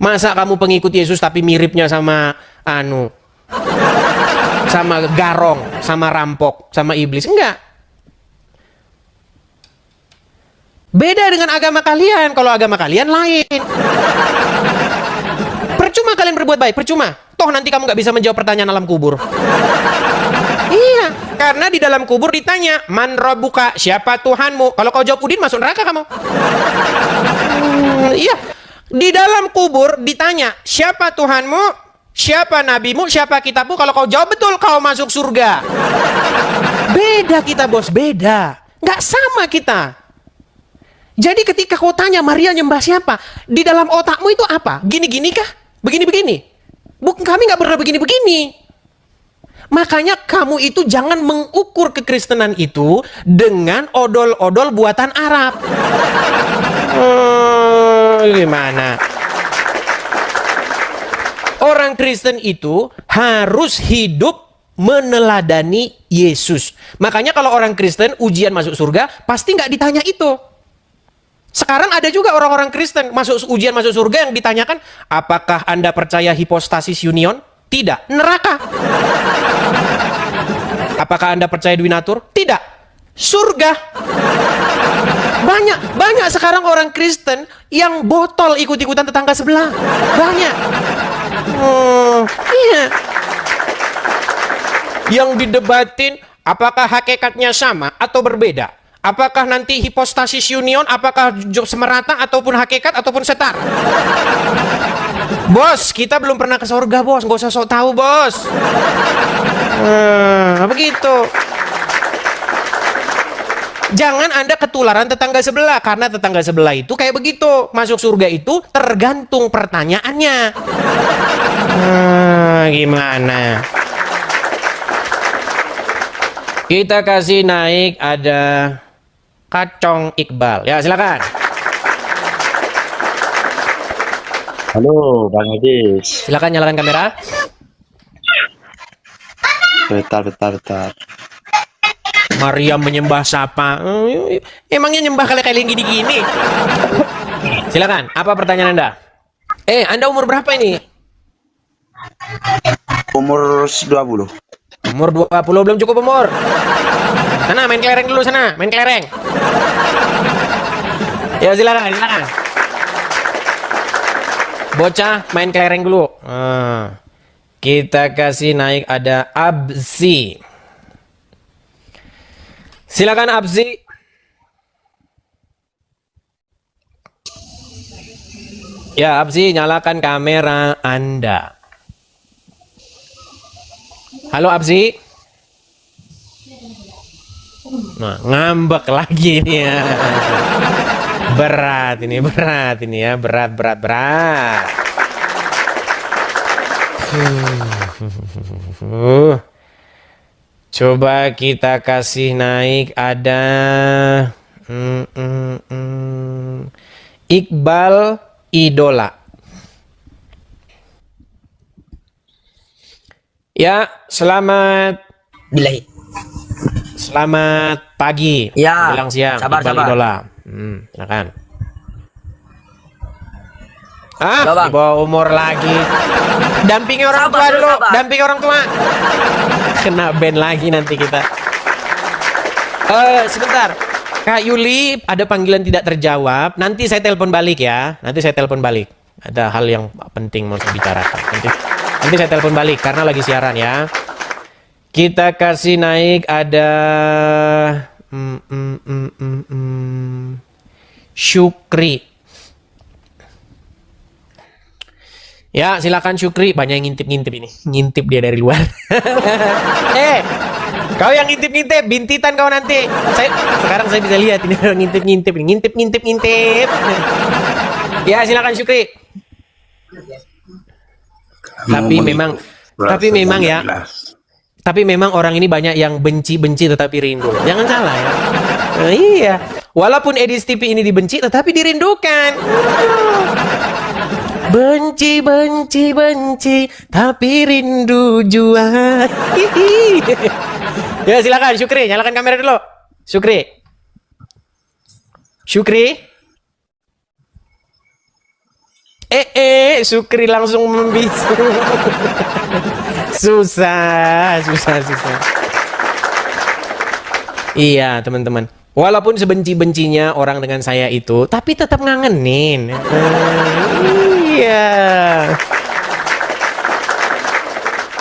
Speaker 3: Masa kamu pengikut Yesus tapi miripnya sama sama garong, sama rampok, sama iblis? Enggak. Beda dengan agama kalian. Kalau agama kalian lain. Percuma kalian berbuat baik, percuma. Toh nanti kamu nggak bisa menjawab pertanyaan alam kubur. Iya, karena di dalam kubur ditanya, man rabbuka, siapa Tuhanmu? Kalau kau jawab Udin, masuk neraka kamu. Iya, di dalam kubur ditanya, siapa Tuhanmu? Siapa nabimu? Siapa kitabmu? Kalau kau jawab betul, kau masuk surga. Beda kita bos, beda. Nggak sama kita. Jadi ketika kau tanya Maria nyembah siapa, di dalam otakmu itu apa? Gini-gini kah? Begini-begini? Kami nggak pernah begini-begini. Makanya kamu itu jangan mengukur kekristenan itu dengan odol-odol buatan Arab. Gimana? Orang Kristen itu harus hidup meneladani Yesus. Makanya kalau orang Kristen ujian masuk surga, pasti nggak ditanya itu. Sekarang ada juga orang-orang Kristen ujian masuk surga yang ditanyakan, apakah Anda percaya hipostasis union? Tidak. Neraka. Apakah Anda percaya Dwinatur? Tidak. Surga. Banyak sekarang orang Kristen yang botol ikut-ikutan tetangga sebelah. Banyak. Iya. Yang didebatin apakah hakikatnya sama atau berbeda? Apakah nanti hipostasis union, apakah semerata ataupun hakikat ataupun setar? Bos, kita belum pernah ke surga, bos. Nggak usah sok tahu, bos. Begitu. Jangan Anda ketularan tetangga sebelah, karena tetangga sebelah itu kayak begitu. Masuk surga itu tergantung pertanyaannya. Gimana? Kita kasih naik ada Kacong Iqbal. Ya, silakan.
Speaker 8: Halo, Bang Edis.
Speaker 3: Silakan nyalakan kamera.
Speaker 8: Bentar.
Speaker 3: Maria menyembah siapa? Emangnya nyembah kali-kali gini-gini? Silakan, apa pertanyaan Anda? Anda umur berapa ini?
Speaker 8: Umur 20.
Speaker 3: Umur 20, belum cukup umur. Sana, main kelereng dulu sana, main kelereng. Ya, silakan. Bocah, main kelereng dulu. Kita kasih naik ada Abzi. Silakan Abzi. Ya, Abzi, nyalakan kamera Anda. Halo Abzi. Nah, ngambek lagi ini ya. Berat ini ya, berat. Coba kita kasih naik ada Iqbal Idola. Ya, selamat pagi.
Speaker 9: Ya,
Speaker 3: Bilang siang.
Speaker 9: sabar.
Speaker 3: Idola. Silakan.
Speaker 9: Bang.
Speaker 3: Di bawah umur lagi. Dampingi orang tua dulu. Dampingi orang tua. Kena ban lagi nanti kita. Sebentar. Kak Yuli, ada panggilan tidak terjawab. Nanti saya telepon balik ya. Ada hal yang penting mau saya bicarakan. Nanti saya telepon balik karena lagi siaran ya. Kita kasih naik ada Syukri. Ya, silakan Syukri. Banyak yang ngintip-ngintip ini. Ngintip dia dari luar. Kau yang ngintip-ngintip, bintitan kau nanti. Sekarang saya bisa lihat ini orang ngintip-ngintip. Ngintip. Ya, silakan Syukri. Tapi memang orang ini banyak yang benci tetapi rindu. Jangan salah ya. Iya. Walaupun Edis TV ini dibenci tetapi dirindukan. Benci tapi rindu jua. Ya, silakan Syukri, nyalakan kamera dulu. Syukri. Syukri langsung membisu. Susah. Iya, teman-teman. Walaupun sebenci-bencinya orang dengan saya itu, tapi tetap ngangenin. Iya.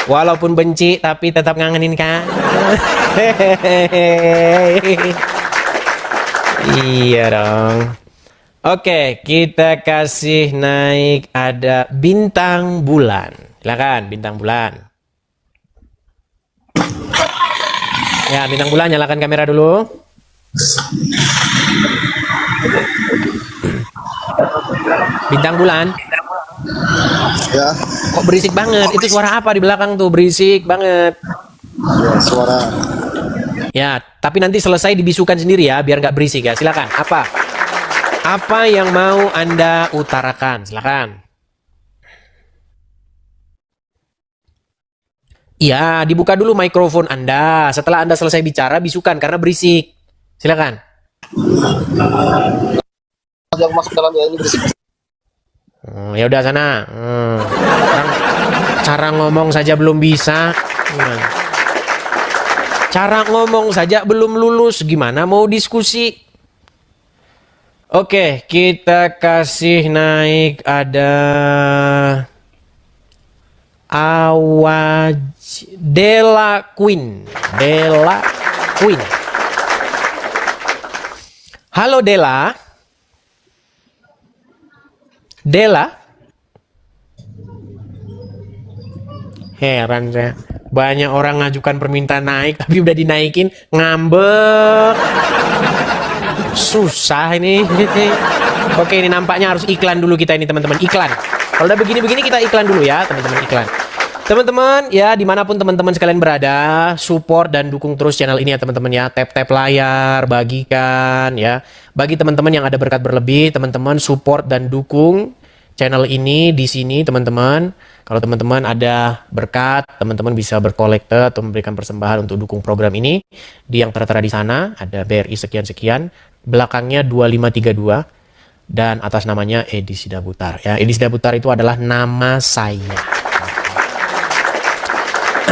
Speaker 3: Walaupun benci, tapi tetap ngangenin kan? Iya dong. Oke, kita kasih naik ada Bintang Bulan. Silakan, Bintang Bulan. Ya, Bintang Bulan, nyalakan kamera dulu. Bintang Bulan.
Speaker 7: Ya,
Speaker 3: Kok berisik banget? Itu suara apa di belakang tuh? Berisik banget.
Speaker 7: ya suara.
Speaker 3: Ya, tapi nanti selesai dibisukan sendiri ya, biar nggak berisik ya. Silakan. Apa yang mau Anda utarakan? Silakan. Iya, dibuka dulu mikrofon Anda. Setelah Anda selesai bicara, bisukan karena berisik. Silakan.
Speaker 7: Yang masuk dalam ya ini berisik.
Speaker 3: Ya udah sana. Cara ngomong saja belum bisa. Cara ngomong saja belum lulus, gimana mau diskusi? Oke, kita kasih naik ada Della Queen. Halo Dela. Dela. Heran saya. Banyak orang ngajukan permintaan naik, tapi udah dinaikin, ngambek. Susah ini. Oke, ini nampaknya harus iklan dulu kita ini teman-teman. Iklan. Kalau udah begini-begini kita iklan dulu ya teman-teman, iklan. Teman-teman ya, dimanapun teman-teman sekalian berada, support dan dukung terus channel ini ya teman-teman ya. Tap-tap layar, bagikan ya. Bagi teman-teman yang ada berkat berlebih, teman-teman support dan dukung channel ini di sini teman-teman. Kalau teman-teman ada berkat, teman-teman bisa berkolekte atau memberikan persembahan untuk dukung program ini. Di yang tertera di sana ada BRI sekian-sekian, belakangnya 2532 dan atas namanya Edi Sidabutar ya. Edi Sidabutar itu adalah nama saya.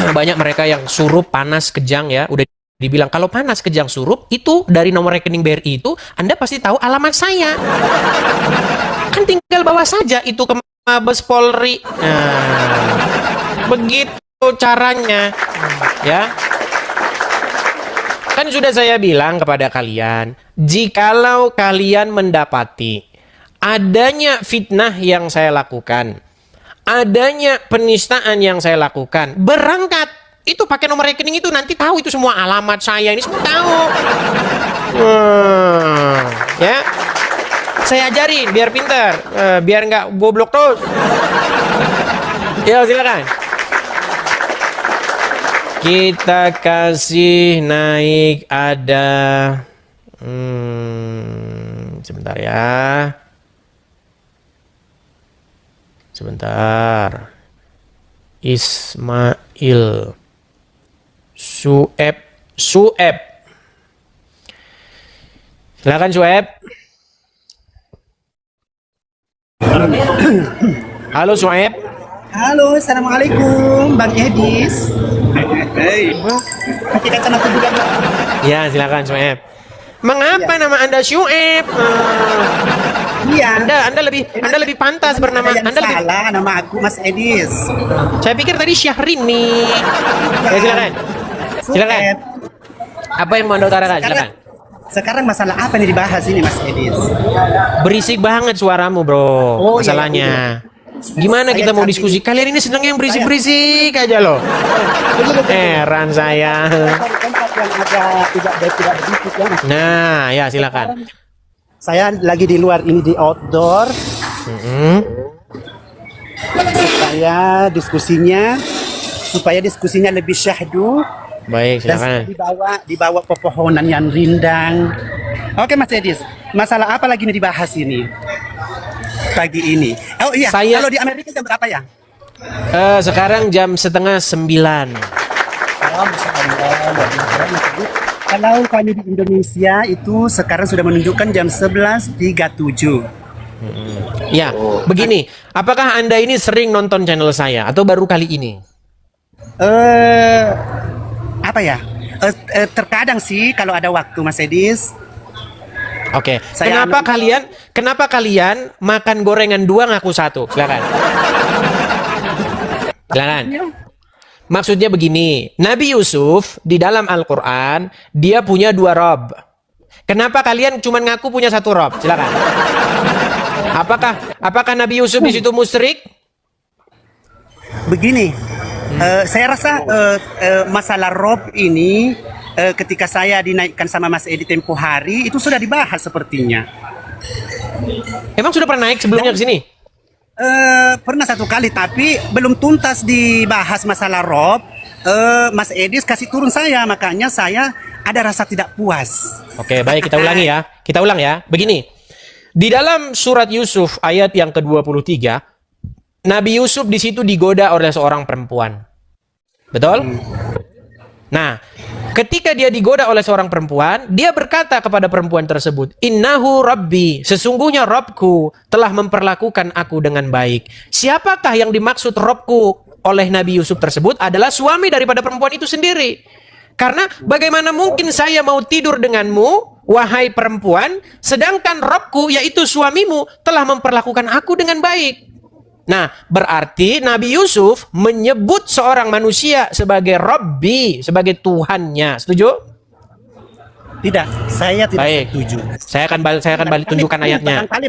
Speaker 3: Banyak mereka yang surup, panas, kejang ya. Udah dibilang kalau panas, kejang, surup itu dari nomor rekening BRI itu Anda pasti tahu alamat saya. Kan tinggal bawa saja itu ke Mabes Polri. Nah, begitu caranya ya. Kan sudah saya bilang kepada kalian, jikalau kalian mendapati adanya fitnah yang saya lakukan, adanya penistaan yang saya lakukan, berangkat itu pakai nomor rekening itu, nanti tahu itu semua alamat saya ini, semua tahu. Ya, saya ajarin biar pintar, biar nggak goblok terus. Ya silakan. Kita kasih naik ada, sebentar ya. Sebentar. Ismail Sueb. Silakan Sueb. Halo Sueb.
Speaker 9: Halo, assalamualaikum, Bang Edis. Pakai kacamata juga, Bang.
Speaker 3: Ya, silakan Sueb. Mengapa nama Anda Sueb?
Speaker 9: Iya.
Speaker 3: Anda lebih pantas bernama
Speaker 9: Anda
Speaker 3: Anda lebih
Speaker 9: salah, nama aku Mas Edis.
Speaker 3: Saya pikir tadi Syahrini. Ya, silakan. Silakan. Apa yang mau Anda utarakan? Silakan.
Speaker 9: Sekarang masalah apa nih dibahas ini, Mas Edis?
Speaker 3: Berisik banget suaramu, Bro. Masalahnya. Gimana kita mau diskusi? Kalian ini sedang yang berisik-berisik aja loh. Heran saya. Nah, ya silakan.
Speaker 9: Saya lagi di luar ini, di outdoor. Supaya diskusinya lebih syahdu.
Speaker 3: Baik, silakan.
Speaker 9: Dibawa pepohonan yang rindang. Oke, Mas Edis. Masalah apa lagi nih dibahas ini? Pagi ini. Oh iya, kalau di Amerika jam berapa ya?
Speaker 3: Sekarang jam 8:30.
Speaker 9: Kalau kami di Indonesia itu sekarang sudah menunjukkan jam 11.37.
Speaker 3: Ya, begini. Apakah Anda ini sering nonton channel saya atau baru kali ini?
Speaker 9: Apa ya? Terkadang sih kalau ada waktu, Mas Edis.
Speaker 3: Oke. Kenapa kalian makan gorengan 2 ngaku 1? Silakan. Silakan. Maksudnya begini, Nabi Yusuf di dalam Al-Quran dia punya 2 rob. Kenapa kalian cuma ngaku punya 1 rob? Silakan. Apakah Nabi Yusuf di situ musyrik?
Speaker 9: Begini, saya rasa masalah rob ini ketika saya dinaikkan sama Mas Edi tempo hari itu sudah dibahas sepertinya.
Speaker 3: Emang sudah pernah naik sebelumnya ke sini?
Speaker 9: Pernah 1 kali, tapi belum tuntas dibahas masalah rob. Mas Edis kasih turun saya, makanya saya ada rasa tidak puas.
Speaker 3: Oke, baik, kita ulangi ya. Kita ulang ya. Begini, di dalam surat Yusuf ayat yang ke-23, Nabi Yusuf di situ digoda oleh seorang perempuan. Betul? Nah, ketika dia digoda oleh seorang perempuan, dia berkata kepada perempuan tersebut, Innahu Rabbi, sesungguhnya Robku telah memperlakukan aku dengan baik. Siapakah yang dimaksud Robku oleh Nabi Yusuf tersebut adalah suami daripada perempuan itu sendiri. Karena bagaimana mungkin saya mau tidur denganmu, wahai perempuan, sedangkan Robku yaitu suamimu telah memperlakukan aku dengan baik. Nah, berarti Nabi Yusuf menyebut seorang manusia sebagai Rabbi, sebagai Tuhannya. Setuju?
Speaker 9: Tidak, saya tidak
Speaker 3: Baik.
Speaker 9: setuju.
Speaker 3: Saya akan balik tunjukkan ayatnya.
Speaker 9: Barangkali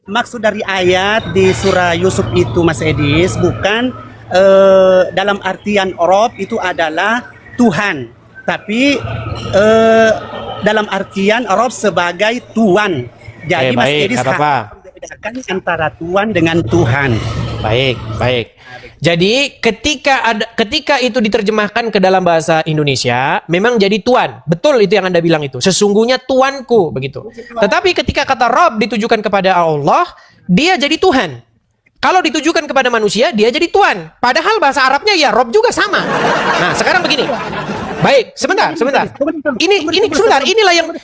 Speaker 9: maksud dari ayat di surah Yusuf itu, Mas Edis, bukan dalam artian Rob itu adalah Tuhan, tapi dalam artian Rob sebagai Tuhan. Jadi Mas
Speaker 3: baik,
Speaker 9: Edis
Speaker 3: nggak apa-apa.
Speaker 9: harus membedakan antara Tuhan dengan Tuhan.
Speaker 3: Baik, baik. Jadi ketika itu diterjemahkan ke dalam bahasa Indonesia, memang jadi Tuhan. Betul itu yang Anda bilang itu. Sesungguhnya Tuanku, begitu. Tetapi ketika kata Rob ditujukan kepada Allah, dia jadi Tuhan. Kalau ditujukan kepada manusia, dia jadi Tuhan. Padahal bahasa Arabnya ya Rob juga sama. Nah, sekarang begini. Baik, sebentar. Ini sebentar.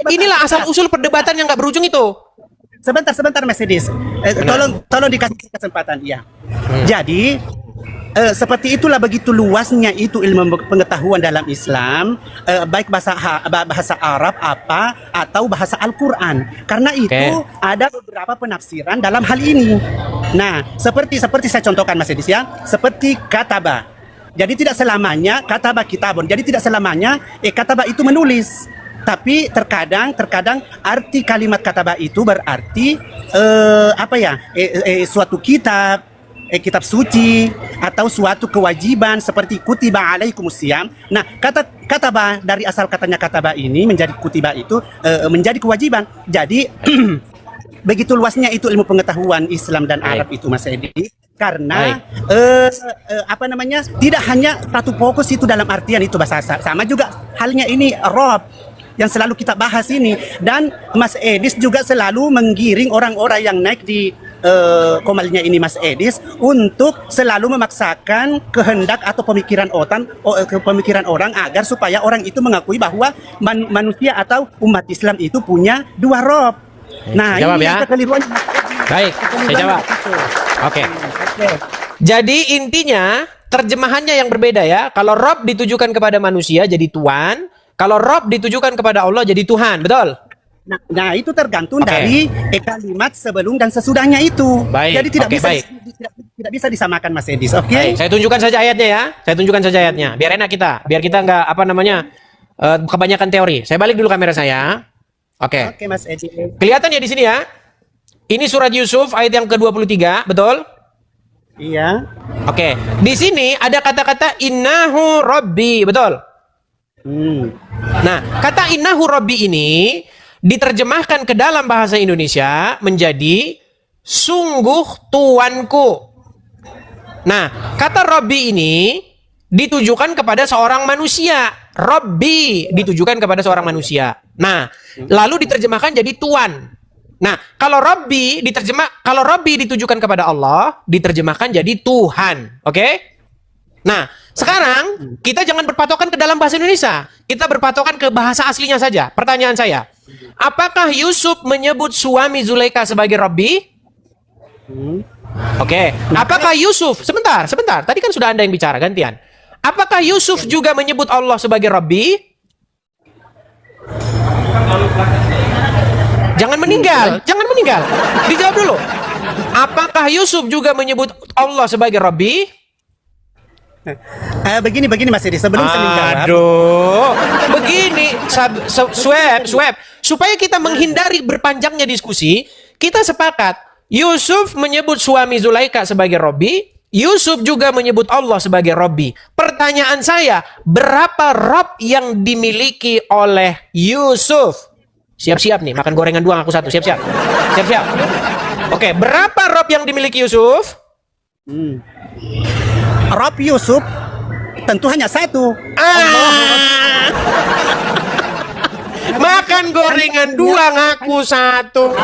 Speaker 3: Inilah asal usul perdebatan yang nggak berujung itu.
Speaker 9: Sebentar Mas Edis. Tolong dikasih kesempatan ya. Jadi seperti itulah begitu luasnya itu ilmu pengetahuan dalam Islam, baik bahasa Arab atau bahasa Al-Qur'an. Karena itu ada beberapa penafsiran dalam hal ini. Nah, seperti saya contohkan Mas Edis ya, seperti kataba. Jadi tidak selamanya kataba kitabun. Jadi tidak selamanya kataba itu menulis. Tapi terkadang arti kalimat kataba itu berarti suatu kitab suci atau suatu kewajiban seperti kutiba alaikumusiyam. Nah, kataba dari asal katanya kataba ini menjadi kutiba itu menjadi kewajiban. Jadi begitu luasnya itu ilmu pengetahuan Islam dan Arab itu Mas Edi. Karena tidak hanya satu fokus itu dalam artian itu bahasa sama juga halnya ini Rob yang selalu kita bahas ini, dan Mas Edis juga selalu menggiring orang-orang yang naik di komalnya ini Mas Edis untuk selalu memaksakan kehendak atau pemikiran orang agar supaya orang itu mengakui bahwa manusia atau umat Islam itu punya dua Rob. Nah,
Speaker 3: jawab
Speaker 9: ini
Speaker 3: ya.
Speaker 9: kekeliruan.
Speaker 3: Baik, saya jawab. Oke. Jadi intinya terjemahannya yang berbeda ya. Kalau Rob ditujukan kepada manusia jadi Tuhan, kalau Rob ditujukan kepada Allah jadi Tuhan, betul?
Speaker 9: Nah itu tergantung dari kalimat sebelum dan sesudahnya itu.
Speaker 3: Baik.
Speaker 9: Jadi tidak bisa disamakan Mas Edis. Oke.
Speaker 3: Baik, saya tunjukkan saja ayatnya ya. Saya tunjukkan saja ayatnya. Biar enak biar kita nggak kebanyakan teori. Saya balik dulu kamera saya. Oke.
Speaker 9: Oke Mas Edis.
Speaker 3: Kelihatan ya di sini ya. Ini surat Yusuf ayat yang ke-23, betul?
Speaker 9: Iya.
Speaker 3: Oke. Di sini ada kata-kata innahu rabbi, betul? Nah, kata innahu rabbi ini diterjemahkan ke dalam bahasa Indonesia menjadi sungguh tuanku. Nah, kata rabbi ini ditujukan kepada seorang manusia. Rabbi ditujukan kepada seorang manusia. Nah, lalu diterjemahkan jadi tuan. Nah, kalau rabbi ditujukan kepada Allah, diterjemahkan jadi Tuhan. Oke? Nah, sekarang kita jangan berpatokan ke dalam bahasa Indonesia. Kita berpatokan ke bahasa aslinya saja. Pertanyaan saya, apakah Yusuf menyebut suami Zulaikha sebagai Rabbi? Oke. Apakah Yusuf, sebentar. Tadi kan sudah Anda yang bicara, gantian. Apakah Yusuf juga menyebut Allah sebagai Rabbi? Jangan meninggal. Dijawab dulu. Apakah Yusuf juga menyebut Allah sebagai Rabbi?
Speaker 9: Begini Mas Edi, sebelum saya menjawab.
Speaker 3: Aduh, begini, swab. Supaya kita menghindari berpanjangnya diskusi, kita sepakat. Yusuf menyebut suami Zulaikha sebagai Rabbi, Yusuf juga menyebut Allah sebagai Rabbi. Pertanyaan saya, berapa Rob yang dimiliki oleh Yusuf? Siap-siap nih, makan gorengan dua, aku satu. Siap-siap. Oke, berapa Rob yang dimiliki Yusuf?
Speaker 9: Rob Yusuf tentu hanya satu.
Speaker 3: Makan gorengan dua, ngaku satu.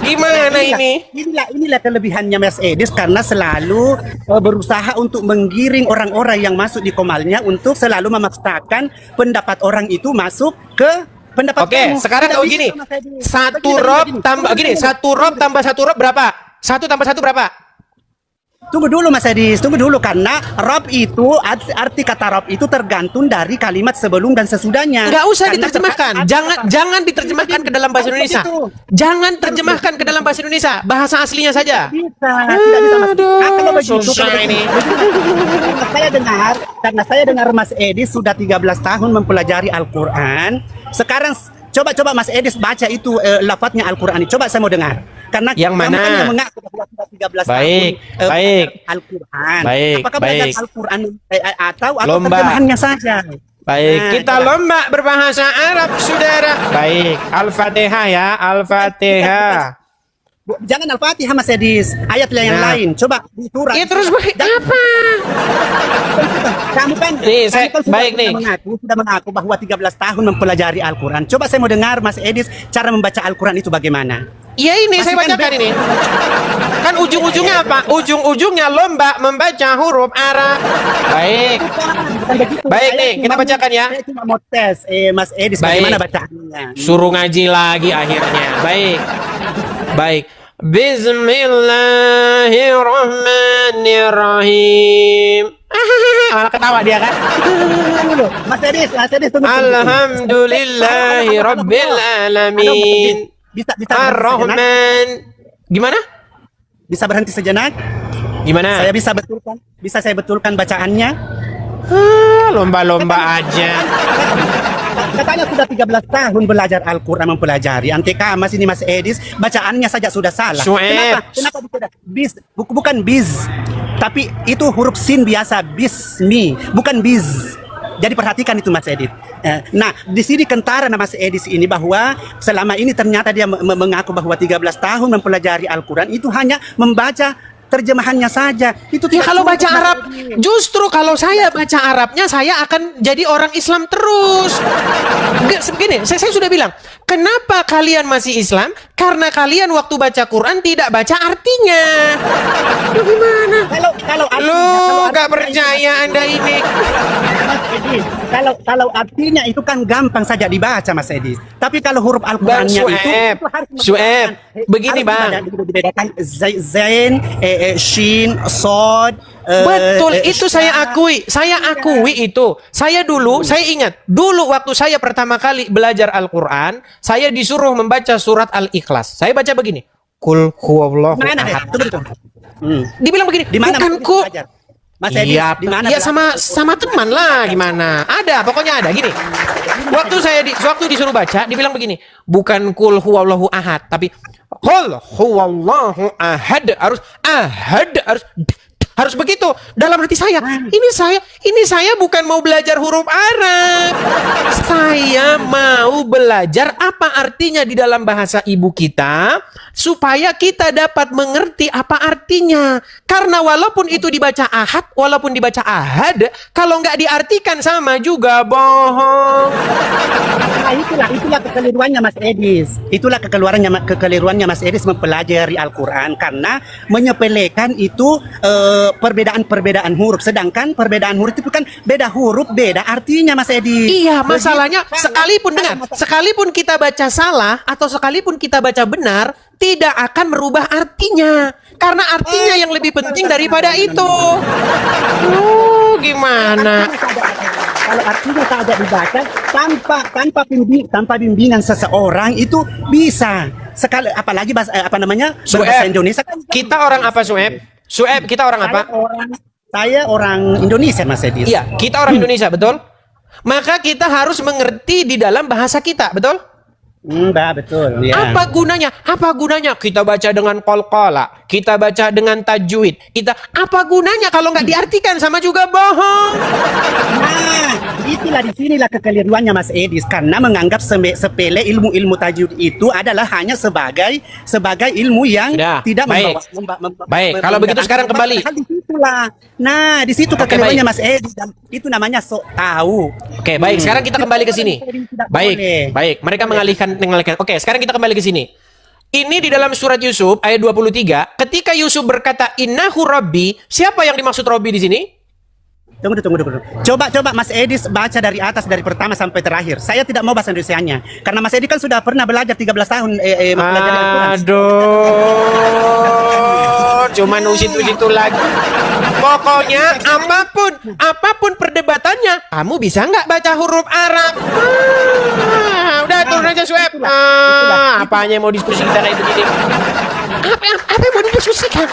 Speaker 3: Gimana ini?
Speaker 9: Inilah kelebihannya Mas Edis, karena selalu berusaha untuk menggiring orang-orang yang masuk di komalnya untuk selalu memaksakan pendapat orang itu masuk ke pendapat kamu.
Speaker 3: Sekarang kalau gini, satu Rob tambah satu Rob berapa? 1 tambah 1 berapa?
Speaker 9: Tunggu dulu Mas Edis, karena Rob itu arti kata Rob itu tergantung dari kalimat sebelum dan sesudahnya.
Speaker 3: Nggak usah diterjemahkan, jangan diterjemahkan ke dalam bahasa Indonesia. Jangan terjemahkan ke dalam bahasa Indonesia, bahasa aslinya saja.
Speaker 9: Kalau begitu,
Speaker 3: susah ini.
Speaker 9: Karena saya dengar Mas Edis sudah 13 tahun mempelajari Al-Quran. Sekarang coba Mas Edis baca itu lafadznya Al-Qur'an. Coba saya mau dengar. Karena
Speaker 3: Yang mana?
Speaker 9: kamu kan yang mengaku bahwa sudah 13
Speaker 3: Baik,
Speaker 9: tahun
Speaker 3: baik.
Speaker 9: belajar Al-Qur'an.
Speaker 3: Baik,
Speaker 9: Apakah belajar
Speaker 3: baik.
Speaker 9: Al-Qur'an atau
Speaker 3: Lomba.
Speaker 9: terjemahannya saja?
Speaker 3: Baik,
Speaker 9: Nah,
Speaker 3: kita
Speaker 9: coba.
Speaker 3: lomba berbahasa Arab, saudara. Baik, Al-Fatihah ya, Al-Fatihah.
Speaker 9: Jangan Al-Fatihah Mas Edis, ayat yang
Speaker 3: Nah.
Speaker 9: lain. Coba di surat.
Speaker 3: Ya terus apa?
Speaker 9: Kamu kan,
Speaker 3: Nih, saya-
Speaker 9: kamu kan
Speaker 3: baik nih.
Speaker 9: sudah mengaku bahwa 13 tahun mempelajari Al-Quran. Coba saya mau dengar Mas Edis cara membaca Al-Quran itu bagaimana?
Speaker 3: Ya ini saya
Speaker 9: Masih kan
Speaker 3: bacakan ini. Kan ujung-ujungnya apa? Ujung-ujungnya lomba membaca huruf Arab. Baik.
Speaker 9: Bukan begitu.
Speaker 3: Baik
Speaker 9: Saya
Speaker 3: nih, kita
Speaker 9: cuma-
Speaker 3: bacakan ya.
Speaker 9: Saya cuma mau tes Mas Edis
Speaker 3: Baik.
Speaker 9: bagaimana bacaannya.
Speaker 3: Suruh ngaji lagi akhirnya. Baik. Baik. Bismillahirrahmanirrahim. Malah ketawa dia kan?
Speaker 9: Mas Edis tunggu.
Speaker 3: Alhamdulillahi rabbil alamin.
Speaker 9: Bisa berhenti sejenak?
Speaker 3: Ar-Rahman. Gimana?
Speaker 9: Bisa berhenti sejenak?
Speaker 3: Gimana?
Speaker 9: Bisa saya betulkan bacaannya?
Speaker 3: Lomba-lomba aja.
Speaker 9: Katanya sudah 13 tahun belajar Al-Quran mempelajari. Antika Mas ini Mas Edis bacaannya saja sudah salah.
Speaker 3: Syuaib.
Speaker 9: Kenapa tidak? Bukan biz. Tapi itu huruf sin biasa, bismi, bukan biz. Jadi perhatikan itu Mas Edis. Nah, di sini kentara Mas Edis ini bahwa selama ini ternyata dia mengaku bahwa 13 tahun mempelajari Al-Quran itu hanya membaca terjemahannya saja. Itu
Speaker 3: Ya
Speaker 9: tidak
Speaker 3: kalau
Speaker 9: cukup,
Speaker 3: baca
Speaker 9: Mas
Speaker 3: Arab,
Speaker 9: Edis.
Speaker 3: justru kalau saya baca Arabnya saya akan jadi orang Islam terus. Begini, saya sudah bilang, kenapa kalian masih Islam? Karena kalian waktu baca Quran tidak baca artinya. Lu gimana?
Speaker 9: Kalau
Speaker 3: Lu
Speaker 9: artinya-
Speaker 3: gak percaya Anda ini.
Speaker 9: Mas Edis, kalau artinya itu kan gampang saja dibaca Mas Edis. Tapi kalau huruf Al-Qur'annya
Speaker 3: Bang Sueb,
Speaker 9: itu harus
Speaker 3: Sueb, begini,
Speaker 9: harus
Speaker 3: Bang.
Speaker 9: dibedakan zain, shin, sod.
Speaker 3: Betul, itu saya akui. Saya akui itu. Saya ingat. Dulu waktu saya pertama kali belajar Al-Quran, saya disuruh membaca surat Al-Ikhlas. Saya baca begini. Kul huwallahu
Speaker 9: Mana deh?
Speaker 3: ahad.
Speaker 9: Tunggu.
Speaker 3: Dibilang begini,
Speaker 9: Di mana
Speaker 3: bukan
Speaker 9: Mas Edis
Speaker 3: ku.
Speaker 9: belajar? Mas Edis,
Speaker 3: Iya,
Speaker 9: di mana
Speaker 3: ya
Speaker 9: belajar?
Speaker 3: sama teman lah gimana. Ada, pokoknya ada gini. Waktu disuruh baca, dibilang begini, bukan kul huwallahu ahad, tapi kul huwallahu ahad, harus begitu dalam hati saya. Ini saya bukan mau belajar huruf Arab. Saya mau belajar apa artinya di dalam bahasa ibu kita supaya kita dapat mengerti apa artinya. Karena walaupun itu dibaca ahad, walaupun dibaca ahad, kalau nggak diartikan sama juga bohong.
Speaker 9: Nah, itulah kekeliruannya Mas Edis. Itulah kekeliruannya Mas Edis mempelajari Al-Quran karena menyepelekan itu perbedaan huruf. Sedangkan perbedaan huruf itu kan beda huruf, beda artinya Mas Edis.
Speaker 3: Iya, masalahnya
Speaker 9: Begitu.
Speaker 3: sekalipun kita baca salah atau sekalipun kita baca benar, tidak akan merubah artinya. Karena artinya yang lebih penting daripada itu. Gimana?
Speaker 9: Kalau artinya saja dibaca tanpa bimbingan seseorang itu bisa sekali, apalagi berbahasa
Speaker 3: Sueb,
Speaker 9: Indonesia kan
Speaker 3: kita orang apa, Sueb? Sueb, kita orang apa?
Speaker 9: saya orang Indonesia Mas Edis.
Speaker 3: Iya, kita orang Indonesia, betul? Maka kita harus mengerti di dalam bahasa kita, betul?
Speaker 9: Betul ya.
Speaker 3: Apa gunanya? Apa gunanya kita baca dengan qalqala, kita baca dengan tajwid, apa gunanya kalau nggak diartikan sama juga bohong?
Speaker 9: Nah, disinilah kekeliruannya Mas Edis karena menganggap sepele ilmu tajwid itu adalah hanya sebagai ilmu yang
Speaker 3: Sudah,
Speaker 9: tidak
Speaker 3: baik. Baik, kalau begitu sekarang kembali.
Speaker 9: Di situ kekeliruannya Mas Edis dan itu namanya sok tahu.
Speaker 3: Oke, baik. Sekarang kita kembali ke sini.
Speaker 9: Tidak
Speaker 3: Baik,
Speaker 9: boleh.
Speaker 3: baik. Mereka mengalihkan. Oke, sekarang kita kembali ke sini. Ini di dalam surat Yusuf ayat 23, ketika Yusuf berkata innahu rabbi, siapa yang dimaksud rabbi di sini?
Speaker 9: Tunggu. Coba Mas Edis baca dari atas dari pertama sampai terakhir. Saya tidak mau bahasa Indonesianya karena Mas Edis kan sudah pernah belajar 13 tahun mempelajari Al-Quran.
Speaker 3: Aduh, cuman usit-usitu lagi. Pokoknya apapun perdebatannya, kamu bisa nggak baca huruf Arab? Udah turun aja Sueb. Apanya mau diskusi kita kayak begini? Apa yang mau didiskusikan?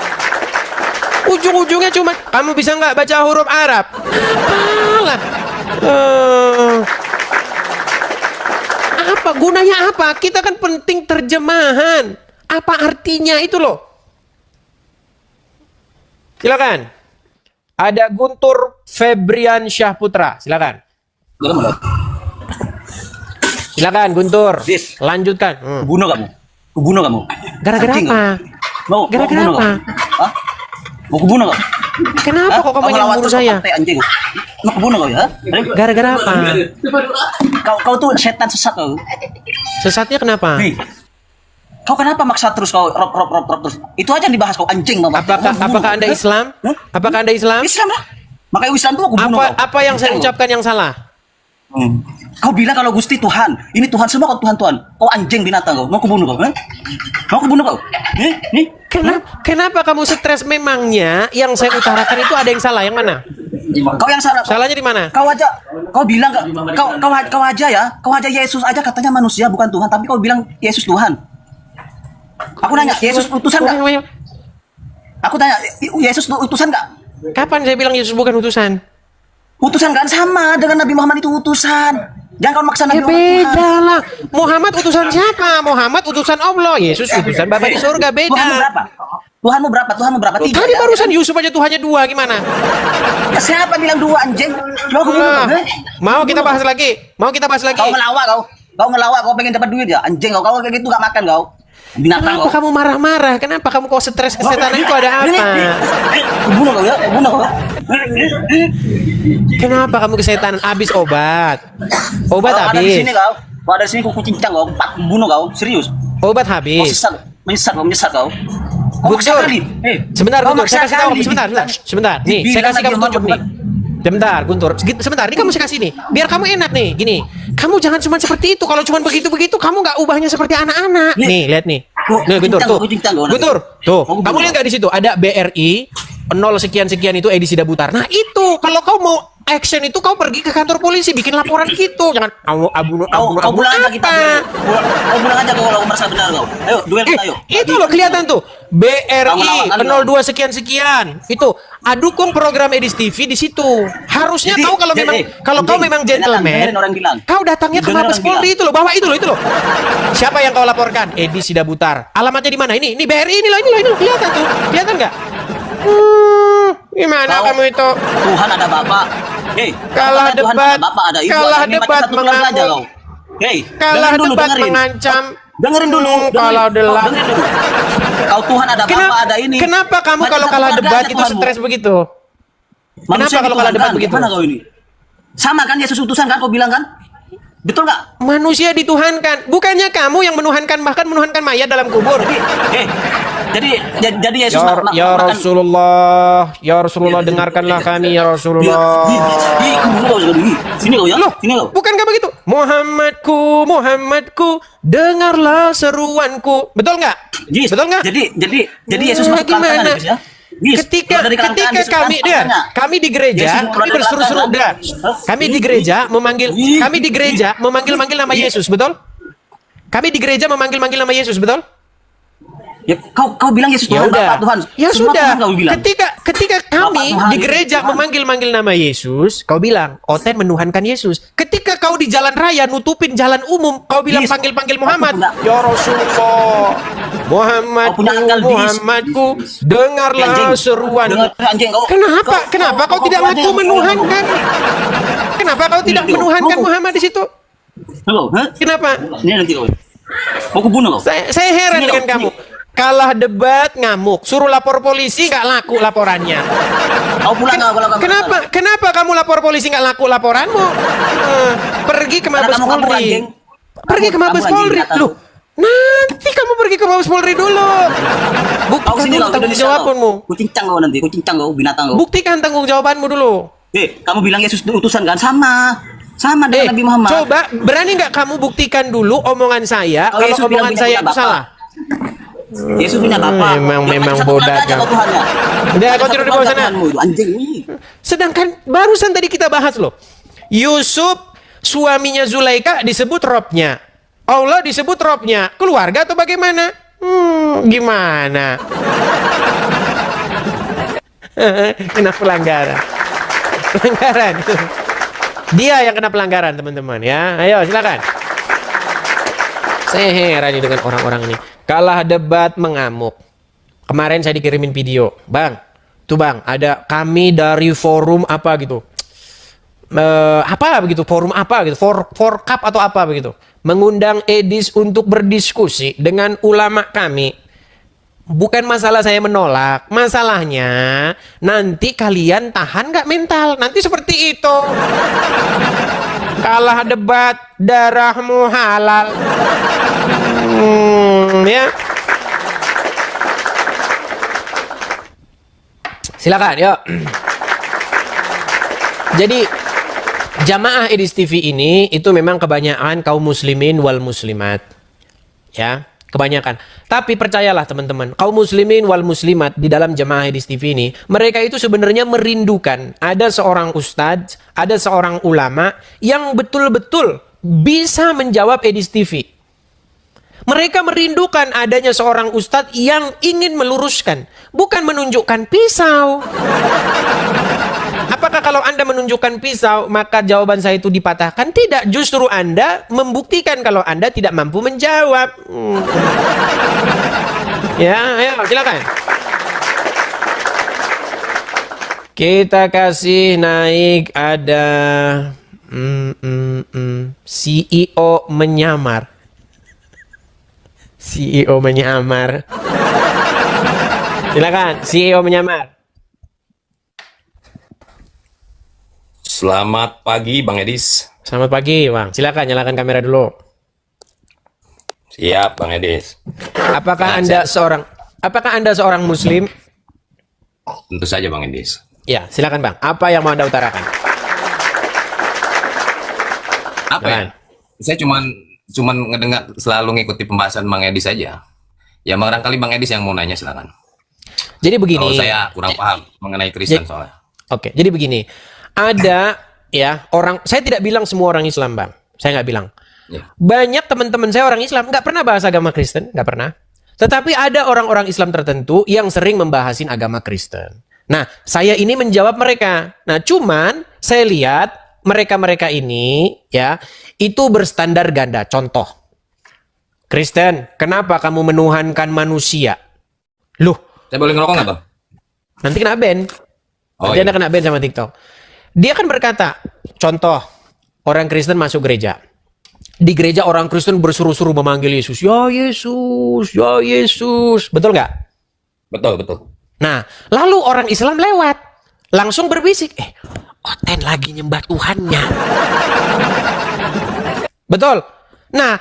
Speaker 3: Ujung-ujungnya cuma kamu bisa nggak baca huruf Arab? Apalah. Apa gunanya apa? Kita kan penting terjemahan. Apa artinya itu loh? Silakan. Ada Guntur Febrian Syahputra. Silakan. Silakan Guntur. Lanjutkan.
Speaker 6: Bunuh kamu. Kubunuh kamu.
Speaker 3: Gara-gara
Speaker 6: Anjing
Speaker 3: apa?
Speaker 6: Mau
Speaker 3: Gara-gara
Speaker 6: kubunuh
Speaker 3: apa?
Speaker 6: kamu. Hah? Mau kubunuh kamu?
Speaker 3: Kenapa kok kamu yang bunuh saya?
Speaker 6: Anjing. Mau kubunuh kau ya?
Speaker 3: Gara-gara apa?
Speaker 6: Kau tuh setan sesat kau.
Speaker 3: Sesatnya kenapa?
Speaker 6: Nih. Kau kenapa maksa terus kau rob terus? Itu aja yang dibahas kau anjing mama.
Speaker 3: Apakah Anda Islam?
Speaker 6: Hah?
Speaker 3: Apakah Anda Islam?
Speaker 6: Islam lah. Makanya Islam tuh aku bunuh kau.
Speaker 3: Apa yang saya ucapkan yang salah?
Speaker 6: Kau bilang kalau Gusti Tuhan, ini Tuhan semua kau Tuhan. Kau anjing binatang kau. Mau kubunuh kau? Mau kubunuh kau? Nih.
Speaker 3: Kenapa kamu stres memangnya? Yang saya utarakan itu ada yang salah, yang mana?
Speaker 6: Kau yang salah.
Speaker 3: Salahnya di mana?
Speaker 6: Kau bilang kau aja Yesus aja katanya manusia bukan Tuhan, tapi kau bilang Yesus Tuhan. Aku nanya, Yesus utusan nggak? Aku tanya, Yesus utusan nggak?
Speaker 3: Kapan saya bilang Yesus bukan utusan?
Speaker 6: Utusan kan sama dengan Nabi Muhammad itu utusan. Jangan kau maksa Nabi Muhammad Tuhan.
Speaker 3: Beda lah. Muhammad utusan siapa? Muhammad utusan Allah. Yesus utusan Bapa di surga. Beda.
Speaker 6: Tuhanmu berapa? Tiga.
Speaker 3: Tadi barusan Yusuf aja Tuhannya 2, gimana?
Speaker 6: Ya, siapa bilang 2 anjing?
Speaker 3: Mau kita bahas lagi?
Speaker 6: Kau ngelawak, kau pengen dapat duit ya? Anjing kau kayak gitu gak makan kau. Binatang
Speaker 3: Kenapa kamu marah-marah? Kenapa kamu kok stres kesetanan itu ada apa?
Speaker 6: Bunuh kau ya, bunuh kau.
Speaker 3: Kenapa kamu kesetanan? Habis obat. Obat
Speaker 6: Kalau ada di
Speaker 3: habis.
Speaker 6: sini kau. Kalau ada di sini aku cincang kau, bunuh kau, serius.
Speaker 3: Obat
Speaker 6: Kau
Speaker 3: habis.
Speaker 6: menyesat kau. Kau maksa
Speaker 3: Guntur.
Speaker 6: kali.
Speaker 3: Sebentar
Speaker 6: Kau
Speaker 3: Guntur, saya
Speaker 6: maksa
Speaker 3: kasih tahu.
Speaker 6: kali.
Speaker 3: Sebentar. Nih, saya
Speaker 6: Dibilang
Speaker 3: kasih kamu
Speaker 6: lagi
Speaker 3: tunjuk nih. Sebentar Guntur, sebentar. Ini kamu saya kasih nih. Biar kamu enak nih. Gini, kamu jangan cuma seperti itu. Kalau cuma begitu-begitu, kamu nggak ubahnya seperti anak-anak. Nih, lihat nih. Nih Guntur, tuh. Guntur, tuh. Kamu lihat nggak di situ? Ada BRI 0 sekian-sekian itu edisi Dabutar. Nah itu, kalau kau mau action itu kau pergi ke kantor polisi bikin laporan gitu. Jangan
Speaker 6: Kau pulang aja kita. Kau pulang aja kau kalau merasa benar kau. Ayo duel kita ayo.
Speaker 3: Itu loh kelihatan tuh BRI 02 sekian-sekian. Itu dukung program Edis TV di situ. Harusnya
Speaker 6: Jadi,
Speaker 3: kau kalau memang kau memang gentleman,
Speaker 6: dengerin orang bilang.
Speaker 3: kau datangnya ke
Speaker 6: Dengerin
Speaker 3: Mabes
Speaker 6: orang
Speaker 3: Polri itu loh, bawah itu loh. Siapa yang kau laporkan? Edis Dabutar. Alamatnya di mana? Ini BRI ini loh kelihatan tuh. Kelihatan nggak? Gimana
Speaker 6: Kau-
Speaker 3: kamu itu?
Speaker 6: Tuhan ada bapak. Hei,
Speaker 3: Kalah
Speaker 6: Tuhan
Speaker 3: debat,
Speaker 6: ada bapak, ada ibu,
Speaker 3: kalah
Speaker 6: ada ini, macam
Speaker 3: debat
Speaker 6: satu keluarga aja
Speaker 3: mengamuk.
Speaker 6: kau. Hei,
Speaker 3: Kalah
Speaker 6: dengerin dulu,
Speaker 3: debat
Speaker 6: dengerin.
Speaker 3: mengancam.
Speaker 6: Dengerin dulu.
Speaker 3: Kalau delah.
Speaker 6: Dengerin dulu. Kau Tuhan ada bapak, ada ini.
Speaker 3: Kenapa kamu
Speaker 6: Macam
Speaker 3: kalau
Speaker 6: satu
Speaker 3: kalah
Speaker 6: keluarga
Speaker 3: debat
Speaker 6: aja
Speaker 3: itu
Speaker 6: Tuhanmu.
Speaker 3: stres begitu?
Speaker 6: Manusia
Speaker 3: Kenapa kalau kalah debat
Speaker 6: dituhankan.
Speaker 3: begitu?
Speaker 6: Gimana kau ini? Sama kan Yesus utusan kan kau bilang kan? Betul nggak?
Speaker 3: Manusia dituhankan, bukannya kamu yang menuhankan, bahkan menuhankan mayat dalam kubur.
Speaker 6: Jadi Yesus
Speaker 3: Ya Rasulullah, dengarkanlah kami ya Rasulullah.
Speaker 6: Sini kau ya.
Speaker 3: Loh,
Speaker 6: Sini kau.
Speaker 3: bukankah begitu? Muhammadku, dengarlah seruanku. Betul nggak?
Speaker 6: Yes.
Speaker 3: Betul nggak?
Speaker 6: Jadi Yesus masuk ke
Speaker 3: Gimana?
Speaker 6: Yesus ya. Yes.
Speaker 3: Ketika
Speaker 6: Keluar dari kerangkaan Yesus,
Speaker 3: kami di gereja,
Speaker 6: Yesus keluar
Speaker 3: kami
Speaker 6: dari
Speaker 3: berseru-seru,
Speaker 6: kerangkaan.
Speaker 3: kami di gereja memanggil nama Yesus, betul? Kami di gereja memanggil nama Yesus, betul?
Speaker 6: Ya, kau bilang Yesus
Speaker 3: Ya
Speaker 6: Tuhan,
Speaker 3: udah.
Speaker 6: Bapak Tuhan.
Speaker 3: Ya
Speaker 6: Semua
Speaker 3: sudah.
Speaker 6: Tuhan kau bilang.
Speaker 3: Ketika kami
Speaker 6: Bapak Tuhan,
Speaker 3: di gereja
Speaker 6: Tuhan.
Speaker 3: memanggil nama Yesus, kau bilang Oten menuhankan Yesus. Ketika kau di jalan raya nutupin jalan umum, kau bilang
Speaker 6: Yes.
Speaker 3: panggil Muhammad.
Speaker 6: Aku punya-
Speaker 3: Ya Rasulullah,
Speaker 6: Kau punya akal, Dis.
Speaker 3: Muhammadku, dengarlah
Speaker 6: Anjing.
Speaker 3: seruan.
Speaker 6: Dengar, anjing, kau-
Speaker 3: Kenapa kau tidak
Speaker 6: aja
Speaker 3: ngaku
Speaker 6: yang-
Speaker 3: menuhankan? Kenapa kau tidak
Speaker 6: Ini,
Speaker 3: menuhankan
Speaker 6: mau-
Speaker 3: Muhammad di situ?
Speaker 6: Halo, hah?
Speaker 3: Kenapa?
Speaker 6: Ini nanti kau. Mau kubunuh kau.
Speaker 3: Saya heran
Speaker 6: Sini,
Speaker 3: dengan
Speaker 6: kau,
Speaker 3: kamu.
Speaker 6: sini.
Speaker 3: Kalah debat ngamuk, suruh lapor polisi nggak laku laporannya.
Speaker 6: Kau pulang kau kalau kamu.
Speaker 3: Kenapa kamu lapor polisi nggak laku laporanmu? Pergi ke
Speaker 6: Karena
Speaker 3: Mabes
Speaker 6: kamu kabur,
Speaker 3: Polri.
Speaker 6: anjing.
Speaker 3: Pergi ke
Speaker 6: Kamu
Speaker 3: Mabes
Speaker 6: anjing,
Speaker 3: Polri.
Speaker 6: nggak tahu.
Speaker 3: Loh, nanti kamu pergi ke Mabes Polri dulu.
Speaker 6: Kau
Speaker 3: Buktikan
Speaker 6: kesini
Speaker 3: dulu
Speaker 6: kau
Speaker 3: tanggung
Speaker 6: Indonesia
Speaker 3: jawabmu.
Speaker 6: kau. Kucincang kau nanti, kucincang kau binatang kau.
Speaker 3: Buktikan tanggung jawabanmu dulu.
Speaker 6: Kamu bilang Yesus itu utusan kan sama dengan Nabi Muhammad.
Speaker 3: Coba berani nggak kamu buktikan dulu omongan saya
Speaker 6: Kau
Speaker 3: kalau
Speaker 6: Yesus bilang
Speaker 3: omongan saya
Speaker 6: punya
Speaker 3: itu
Speaker 6: bapak.
Speaker 3: salah.
Speaker 6: Yesus punya bapak.
Speaker 3: Memang
Speaker 6: Satu
Speaker 3: bodoh
Speaker 6: keluarga aja
Speaker 3: kan.
Speaker 6: kau Tuhannya.
Speaker 3: Udah,
Speaker 6: Satu
Speaker 3: kau tidur di
Speaker 6: keluarga
Speaker 3: bawah sana.
Speaker 6: Tuhanmu itu, anjing ini.
Speaker 3: Sedangkan barusan tadi kita bahas loh. Yusuf suaminya Zulaika disebut robnya. Allah disebut robnya. Keluarga atau bagaimana? Gimana? Kena pelanggaran. Pelanggaran. Dia yang kena pelanggaran teman-teman ya. Ayo silakan. Saya heran nih dengan orang-orang ini. Kalah debat mengamuk. Kemarin saya dikirimin video. Bang, tuh bang, ada kami dari forum apa gitu. Apa begitu, forum apa gitu, for cup atau apa begitu. Mengundang Edis untuk berdiskusi dengan ulama kami. Bukan masalah saya menolak. Masalahnya, nanti kalian tahan nggak mental. Nanti seperti itu. Kalah debat, darahmu halal. Ya. Silakan, yuk. Jadi jamaah Edis TV ini itu memang kebanyakan kaum muslimin wal muslimat. Ya, kebanyakan. Tapi percayalah teman-teman, kaum muslimin wal muslimat di dalam jamaah Edis TV ini, mereka itu sebenarnya merindukan ada seorang ustadz, ada seorang ulama yang betul-betul bisa menjawab Edis TV. Mereka merindukan adanya seorang ustadz yang ingin meluruskan, bukan menunjukkan pisau. Apakah kalau Anda menunjukkan pisau, maka jawaban saya itu dipatahkan? Tidak, justru Anda membuktikan kalau Anda tidak mampu menjawab. Ya, ayo silakan. Kita kasih naik ada CEO menyamar. CEO menyamar. Silakan, CEO menyamar.
Speaker 10: Selamat pagi Bang Edis.
Speaker 3: Selamat pagi, Bang. Silakan nyalakan kamera dulu.
Speaker 10: Siap Bang Edis.
Speaker 3: Apakah Anda seorang muslim?
Speaker 10: Tentu saja Bang Edis.
Speaker 3: Ya, silakan Bang. Apa yang mau Anda utarakan?
Speaker 10: Apa ya? Saya cuman ngedengar selalu ngikuti pembahasan Bang Edis saja. Ya barangkali Bang Edis yang mau nanya silakan.
Speaker 3: Jadi begini.
Speaker 10: Kalau saya kurang paham mengenai Kristen soalnya.
Speaker 3: Oke, jadi begini. Ada ya orang, saya tidak bilang semua orang Islam Bang. Saya nggak bilang.
Speaker 10: Ya.
Speaker 3: Banyak teman-teman saya orang Islam nggak pernah bahas agama Kristen, nggak pernah. Tetapi ada orang-orang Islam tertentu yang sering membahasin agama Kristen. Nah, saya ini menjawab mereka. Nah, cuman saya lihat mereka-mereka ini ya itu berstandar ganda. Contoh, Kristen, kenapa kamu menuhankan manusia? Loh,
Speaker 10: saya boleh ngerokok nggak Bang?
Speaker 3: Nanti kena ban. Nanti Anda kena ban sama TikTok. Dia kan berkata, contoh, orang Kristen masuk gereja. Di gereja orang Kristen bersuruh-suruh memanggil Yesus. Ya Yesus, ya Yesus. Betul nggak?
Speaker 10: Betul, betul.
Speaker 3: Nah, lalu orang Islam lewat. Langsung berbisik. Oten lagi nyembah Tuhannya. Betul. Nah,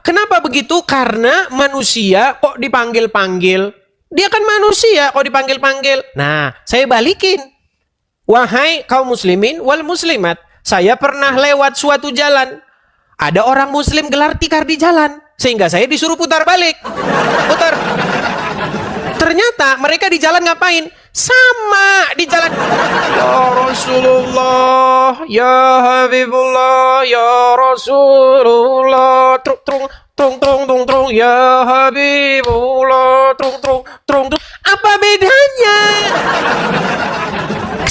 Speaker 3: kenapa begitu? Karena manusia kok dipanggil-panggil. Dia kan manusia kok dipanggil-panggil. Nah, saya balikin. Wahai kaum muslimin wal muslimat, saya pernah lewat suatu jalan. Ada orang muslim gelar tikar di jalan. Sehingga saya disuruh putar balik. Putar. Ternyata mereka di jalan ngapain? Sama di jalan. Ya Rasulullah, ya Habibullah, ya Rasulullah. Trung trung trung trung trung trung, ya Habibullah. Trung trung trung trung. Apa bedanya?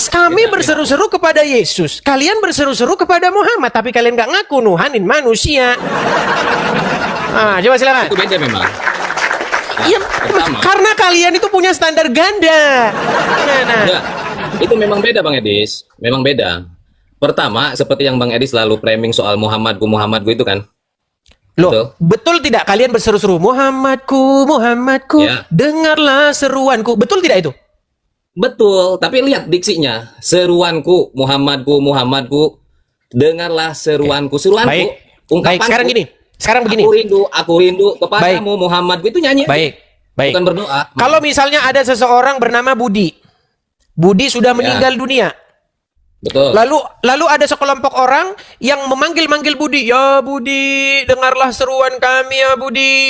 Speaker 3: Kami berseru-seru kepada Yesus, kalian berseru-seru kepada Muhammad, tapi kalian gak ngaku nuhanin manusia. Nah, coba silakan.
Speaker 10: Itu beda memang.
Speaker 3: Iya, karena kalian itu punya standar ganda. Nah.
Speaker 10: Ya, itu memang beda Bang Edis, memang beda. Pertama, seperti yang Bang Edis selalu framing soal Muhammadku itu kan.
Speaker 3: Loh, betul tidak kalian berseru-seru Muhammadku, Muhammadku, ya. Dengarlah seruanku. Betul tidak itu?
Speaker 10: Betul, tapi lihat diksinya. Seruanku, Muhammadku, Muhammadku, dengarlah seruanku. Seruanku,
Speaker 3: baik, sekarang begini.
Speaker 10: Aku rindu kepadamu, Muhammadku, itu nyanyi.
Speaker 3: Baik.
Speaker 10: Bukan berdoa.
Speaker 3: Kalau misalnya ada seseorang bernama Budi. Budi sudah meninggal dunia.
Speaker 10: Betul.
Speaker 3: Lalu ada sekelompok orang yang memanggil-manggil Budi. Ya Budi, dengarlah seruan kami ya Budi.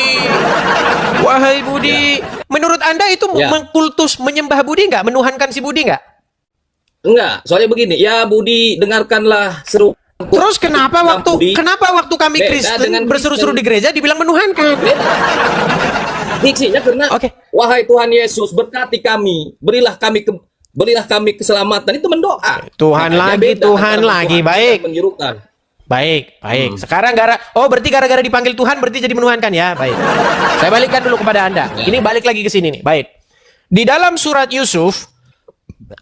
Speaker 3: Wahai Budi. Ya. Menurut Anda itu mengkultus, menyembah Budi nggak? Menuhankan si Budi nggak?
Speaker 10: Enggak. Soalnya begini. Ya Budi, dengarkanlah seru.
Speaker 3: Terus kenapa waktu kami Kristen berseru-seru di gereja dibilang menuhankan?
Speaker 10: Diksinya karena wahai Tuhan Yesus, berkati kami, berilah kami keselamatan, itu mendoa.
Speaker 3: Tuhan lagi, baik. Baik, baik. Sekarang berarti gara-gara dipanggil Tuhan berarti jadi menuhankan ya. Baik. Saya balikkan dulu kepada Anda. Ini balik lagi ke sini nih. Baik. Di dalam surat Yusuf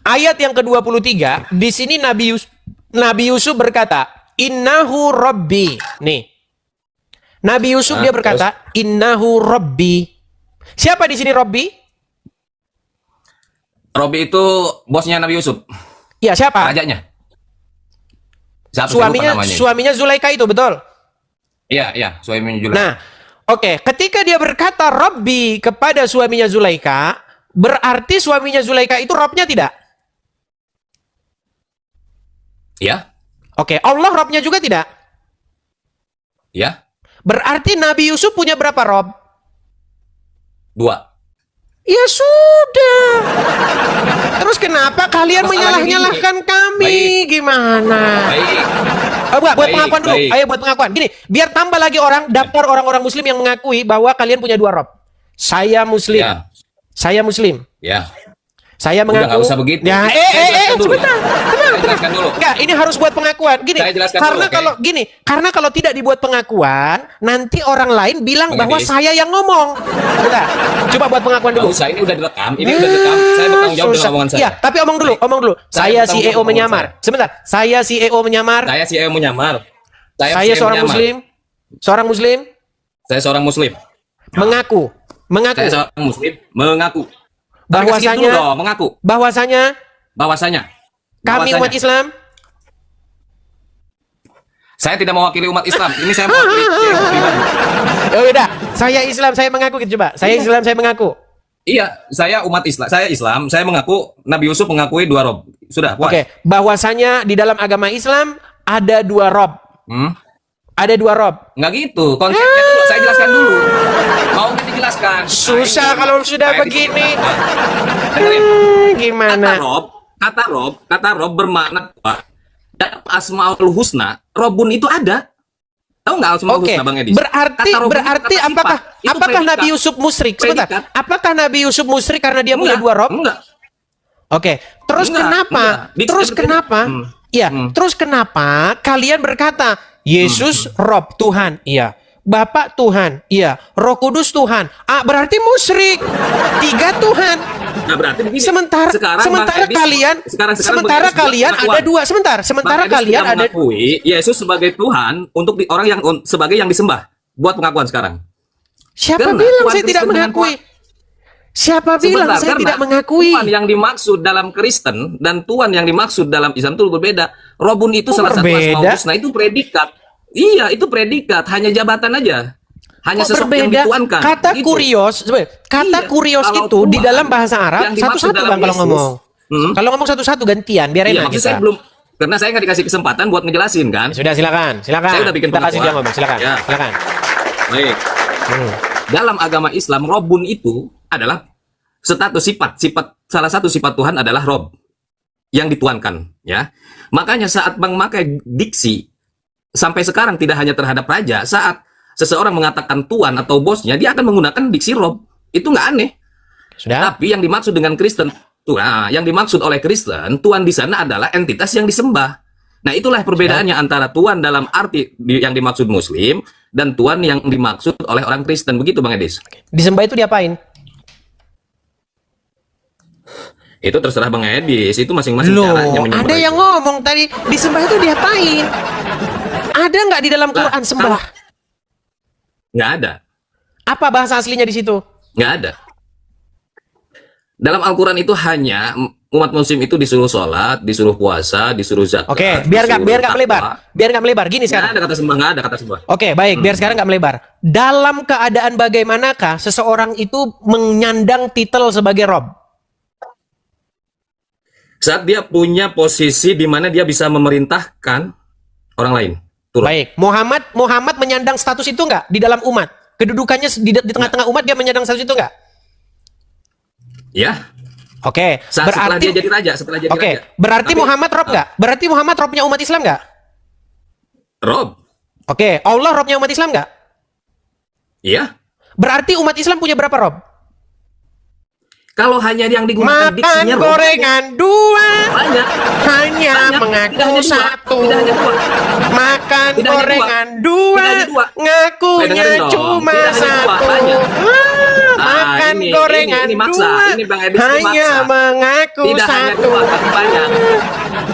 Speaker 3: ayat yang ke-23, di sini Nabi Yusuf berkata, "Innahu Rabbi." Nih. Nabi Yusuf dia berkata, "Innahu Rabbi." Siapa di sini Rabbi?
Speaker 10: Robby itu bosnya Nabi Yusuf.
Speaker 3: Iya, siapa?
Speaker 10: Rajanya. Siapa, saya lupa namanya.
Speaker 3: Suaminya Zulaikha itu, betul?
Speaker 10: Iya, suaminya Zulaikha.
Speaker 3: Nah, oke, ketika dia berkata Rabbi kepada suaminya Zulaikha, berarti suaminya Zulaikha itu Robnya tidak?
Speaker 10: Iya.
Speaker 3: Oke, Allah Robnya juga tidak?
Speaker 10: Iya.
Speaker 3: Berarti Nabi Yusuf punya berapa Rob?
Speaker 10: 2.
Speaker 3: Ya sudah. Terus kenapa kalian menyalah-nyalahkan kami? Gimana?
Speaker 10: Baik.
Speaker 3: Buat pengakuan dulu. Ayo buat pengakuan. Gini, biar tambah lagi daftar orang-orang Muslim yang mengakui bahwa kalian punya 2 Rob. Saya Muslim.
Speaker 10: Ya.
Speaker 3: Saya Muslim.
Speaker 10: Ya.
Speaker 3: Saya mengaku.
Speaker 10: Udah, nggak usah begitu.
Speaker 3: Ya, sebentar.
Speaker 10: Saya jelaskan dulu.
Speaker 3: Enggak, ini harus buat pengakuan. Gini,
Speaker 10: Saya jelaskan
Speaker 3: karena
Speaker 10: dulu,
Speaker 3: kalau gini, karena kalau tidak dibuat pengakuan, nanti orang lain bilang
Speaker 10: Bang
Speaker 3: bahwa
Speaker 10: Edi.
Speaker 3: saya yang ngomong. Sebentar. Coba buat pengakuan dulu.
Speaker 10: Nggak usah, ini udah direkam. Ini udah direkam. Saya bertanggung jawab dengan omongan saya.
Speaker 3: Iya, tapi omong dulu. Saya
Speaker 10: bertanggung
Speaker 3: CEO
Speaker 10: jawab
Speaker 3: menyamar. Sebentar. Saya CEO menyamar.
Speaker 10: Saya CEO menyamar.
Speaker 3: Saya seorang Muslim. Seorang Muslim
Speaker 10: Saya seorang Muslim.
Speaker 3: mengaku.
Speaker 10: Saya seorang Muslim mengaku.
Speaker 3: Bahwasanya
Speaker 10: mengaku.
Speaker 3: Bahwasanya kami umat Islam.
Speaker 10: Saya tidak mewakili umat Islam. Ini saya mewakili pribadi.
Speaker 3: Ya udah, saya Islam, saya mengaku gitu coba. Saya Islam, saya mengaku.
Speaker 10: Iya, saya umat Islam. Saya Islam, saya mengaku Nabi Yusuf mengakui 2 Rob. Sudah, puas.
Speaker 3: Oke, bahwasanya di dalam agama Islam ada 2 Rob. Ada 2 Rob.
Speaker 10: Nggak gitu. Konsepnya dulu saya jelaskan dulu. Mau dijelaskan.
Speaker 3: Susah kalau sudah begini.
Speaker 10: Dengerin.
Speaker 3: Gimana?
Speaker 10: Kata Rob bermakna apa? Dalam Asmaul Husna, Robun itu ada. Tahu nggak Asmaul
Speaker 3: Oke,
Speaker 10: Husna, Bang Edi?
Speaker 3: berarti
Speaker 10: kata
Speaker 3: apakah
Speaker 10: sifat. Itu
Speaker 3: apakah
Speaker 10: predikat.
Speaker 3: Nabi Yusuf musyrik? Sebentar.
Speaker 10: Predikat.
Speaker 3: Apakah Nabi Yusuf musyrik karena dia punya 2 Rob?
Speaker 10: Enggak.
Speaker 3: Oke, terus kenapa? Terus kenapa kalian berkata Yesus Rob Tuhan? Iya. Bapak Tuhan, iya. Roh Kudus Tuhan. Berarti musyrik. 3 Tuhan.
Speaker 10: Nah, berarti begini.
Speaker 3: Sementara kalian ada 2. Sementara kalian ada
Speaker 10: mengakui Yesus sebagai Tuhan untuk orang yang sebagai yang disembah. Buat pengakuan sekarang.
Speaker 3: Siapa
Speaker 10: Karena
Speaker 3: bilang
Speaker 10: Tuhan
Speaker 3: saya tidak
Speaker 10: Kristen dengan
Speaker 3: mengakui? Siapa bilang saya tidak mengakui?
Speaker 10: Tuhan yang dimaksud dalam Kristen dan Tuhan yang dimaksud dalam Islam itu berbeda. Robun itu salah satu Asmaul Husna, itu predikat. Iya, itu predikat, hanya jabatan aja. Hanya sosok yang dituankan.
Speaker 3: Kata
Speaker 10: gitu.
Speaker 3: kurios, kurios
Speaker 10: Kalau
Speaker 3: itu di
Speaker 10: Tuhan
Speaker 3: dalam bahasa Arab
Speaker 10: yang dimaksud
Speaker 3: satu-satu
Speaker 10: dalam
Speaker 3: Bang kalau
Speaker 10: Yesus,
Speaker 3: ngomong. Kalau ngomong satu-satu gantian, biar
Speaker 10: Iya,
Speaker 3: enak
Speaker 10: maksud
Speaker 3: kita.
Speaker 10: saya belum, karena saya nggak dikasih kesempatan buat ngejelasin kan.
Speaker 3: Sudah, silakan.
Speaker 10: Saya udah bikin
Speaker 3: Kita kasih dia
Speaker 10: pengakuan.
Speaker 3: ngomong, silakan.
Speaker 10: Ya.
Speaker 3: Silakan.
Speaker 10: Baik. Dalam agama Islam, Robun itu adalah sifat salah satu sifat Tuhan adalah Rob yang dituankan, ya. Makanya saat memakai diksi sampai sekarang tidak hanya terhadap raja, saat seseorang mengatakan tuan atau bosnya, dia akan menggunakan diksi Rob. Itu nggak aneh.
Speaker 3: Sudah.
Speaker 10: Tapi yang dimaksud dengan Kristen, yang dimaksud oleh Kristen, Tuhan di sana adalah entitas yang disembah. Nah, itulah perbedaannya antara Tuhan dalam arti yang dimaksud Muslim dan Tuhan yang dimaksud oleh orang Kristen. Begitu, Bang Edis.
Speaker 3: Disembah itu diapain?
Speaker 10: Itu terserah Bang Edis. Itu masing-masing caranya menyembah.
Speaker 3: Ada yang ngomong tadi disembah itu diapain? Ada nggak di dalam Quran sembah?
Speaker 10: Nggak ada.
Speaker 3: Apa bahasa aslinya di situ?
Speaker 10: Nggak ada. Dalam Al-Quran itu hanya umat Muslim itu disuruh sholat, disuruh puasa, disuruh zakat.
Speaker 3: Oke, biar nggak melebar. Biar nggak melebar. Gini sekarang.
Speaker 10: Nggak ada kata sembah, nggak ada kata sembah.
Speaker 3: Oke, baik. Biar sekarang nggak melebar. Dalam keadaan bagaimanakah seseorang itu menyandang titel sebagai Rob?
Speaker 10: Saat dia punya posisi di mana dia bisa memerintahkan orang lain. Turun.
Speaker 3: Baik, Muhammad menyandang status itu nggak di dalam umat? Kedudukannya di tengah-tengah umat dia menyandang status itu nggak?
Speaker 10: Ya.
Speaker 3: Oke,
Speaker 10: Setelah dia jadi raja,
Speaker 3: Oke, berarti Muhammad Rob nggak? Berarti Muhammad Robnya umat Islam nggak?
Speaker 10: Rob.
Speaker 3: Oke, Allah Robnya umat Islam nggak?
Speaker 10: Iya.
Speaker 3: Berarti umat Islam punya berapa Rob?
Speaker 10: Kalau hanya yang digunakan
Speaker 3: Makan
Speaker 10: diksinya Rob,
Speaker 3: gorengan dua,
Speaker 10: banyak.
Speaker 3: hanya
Speaker 10: Banyak.
Speaker 3: mengaku
Speaker 10: Tidak hanya dua.
Speaker 3: satu.
Speaker 10: Tidak hanya dua.
Speaker 3: Makan
Speaker 10: Tidak hanya
Speaker 3: gorengan
Speaker 10: Tidak
Speaker 3: dua,
Speaker 10: hanya dua.
Speaker 3: ngakunya
Speaker 10: dengerin dong.
Speaker 3: cuma
Speaker 10: Tidak hanya dua,
Speaker 3: satu.
Speaker 10: banyak.
Speaker 3: Makan
Speaker 10: ini
Speaker 3: gorengan
Speaker 10: maksa.
Speaker 3: dua,
Speaker 10: Ini Bang Edis, ini
Speaker 3: hanya
Speaker 10: maksa.
Speaker 3: mengaku
Speaker 10: Tidak hanya
Speaker 3: satu.
Speaker 10: dua, tapi banyak.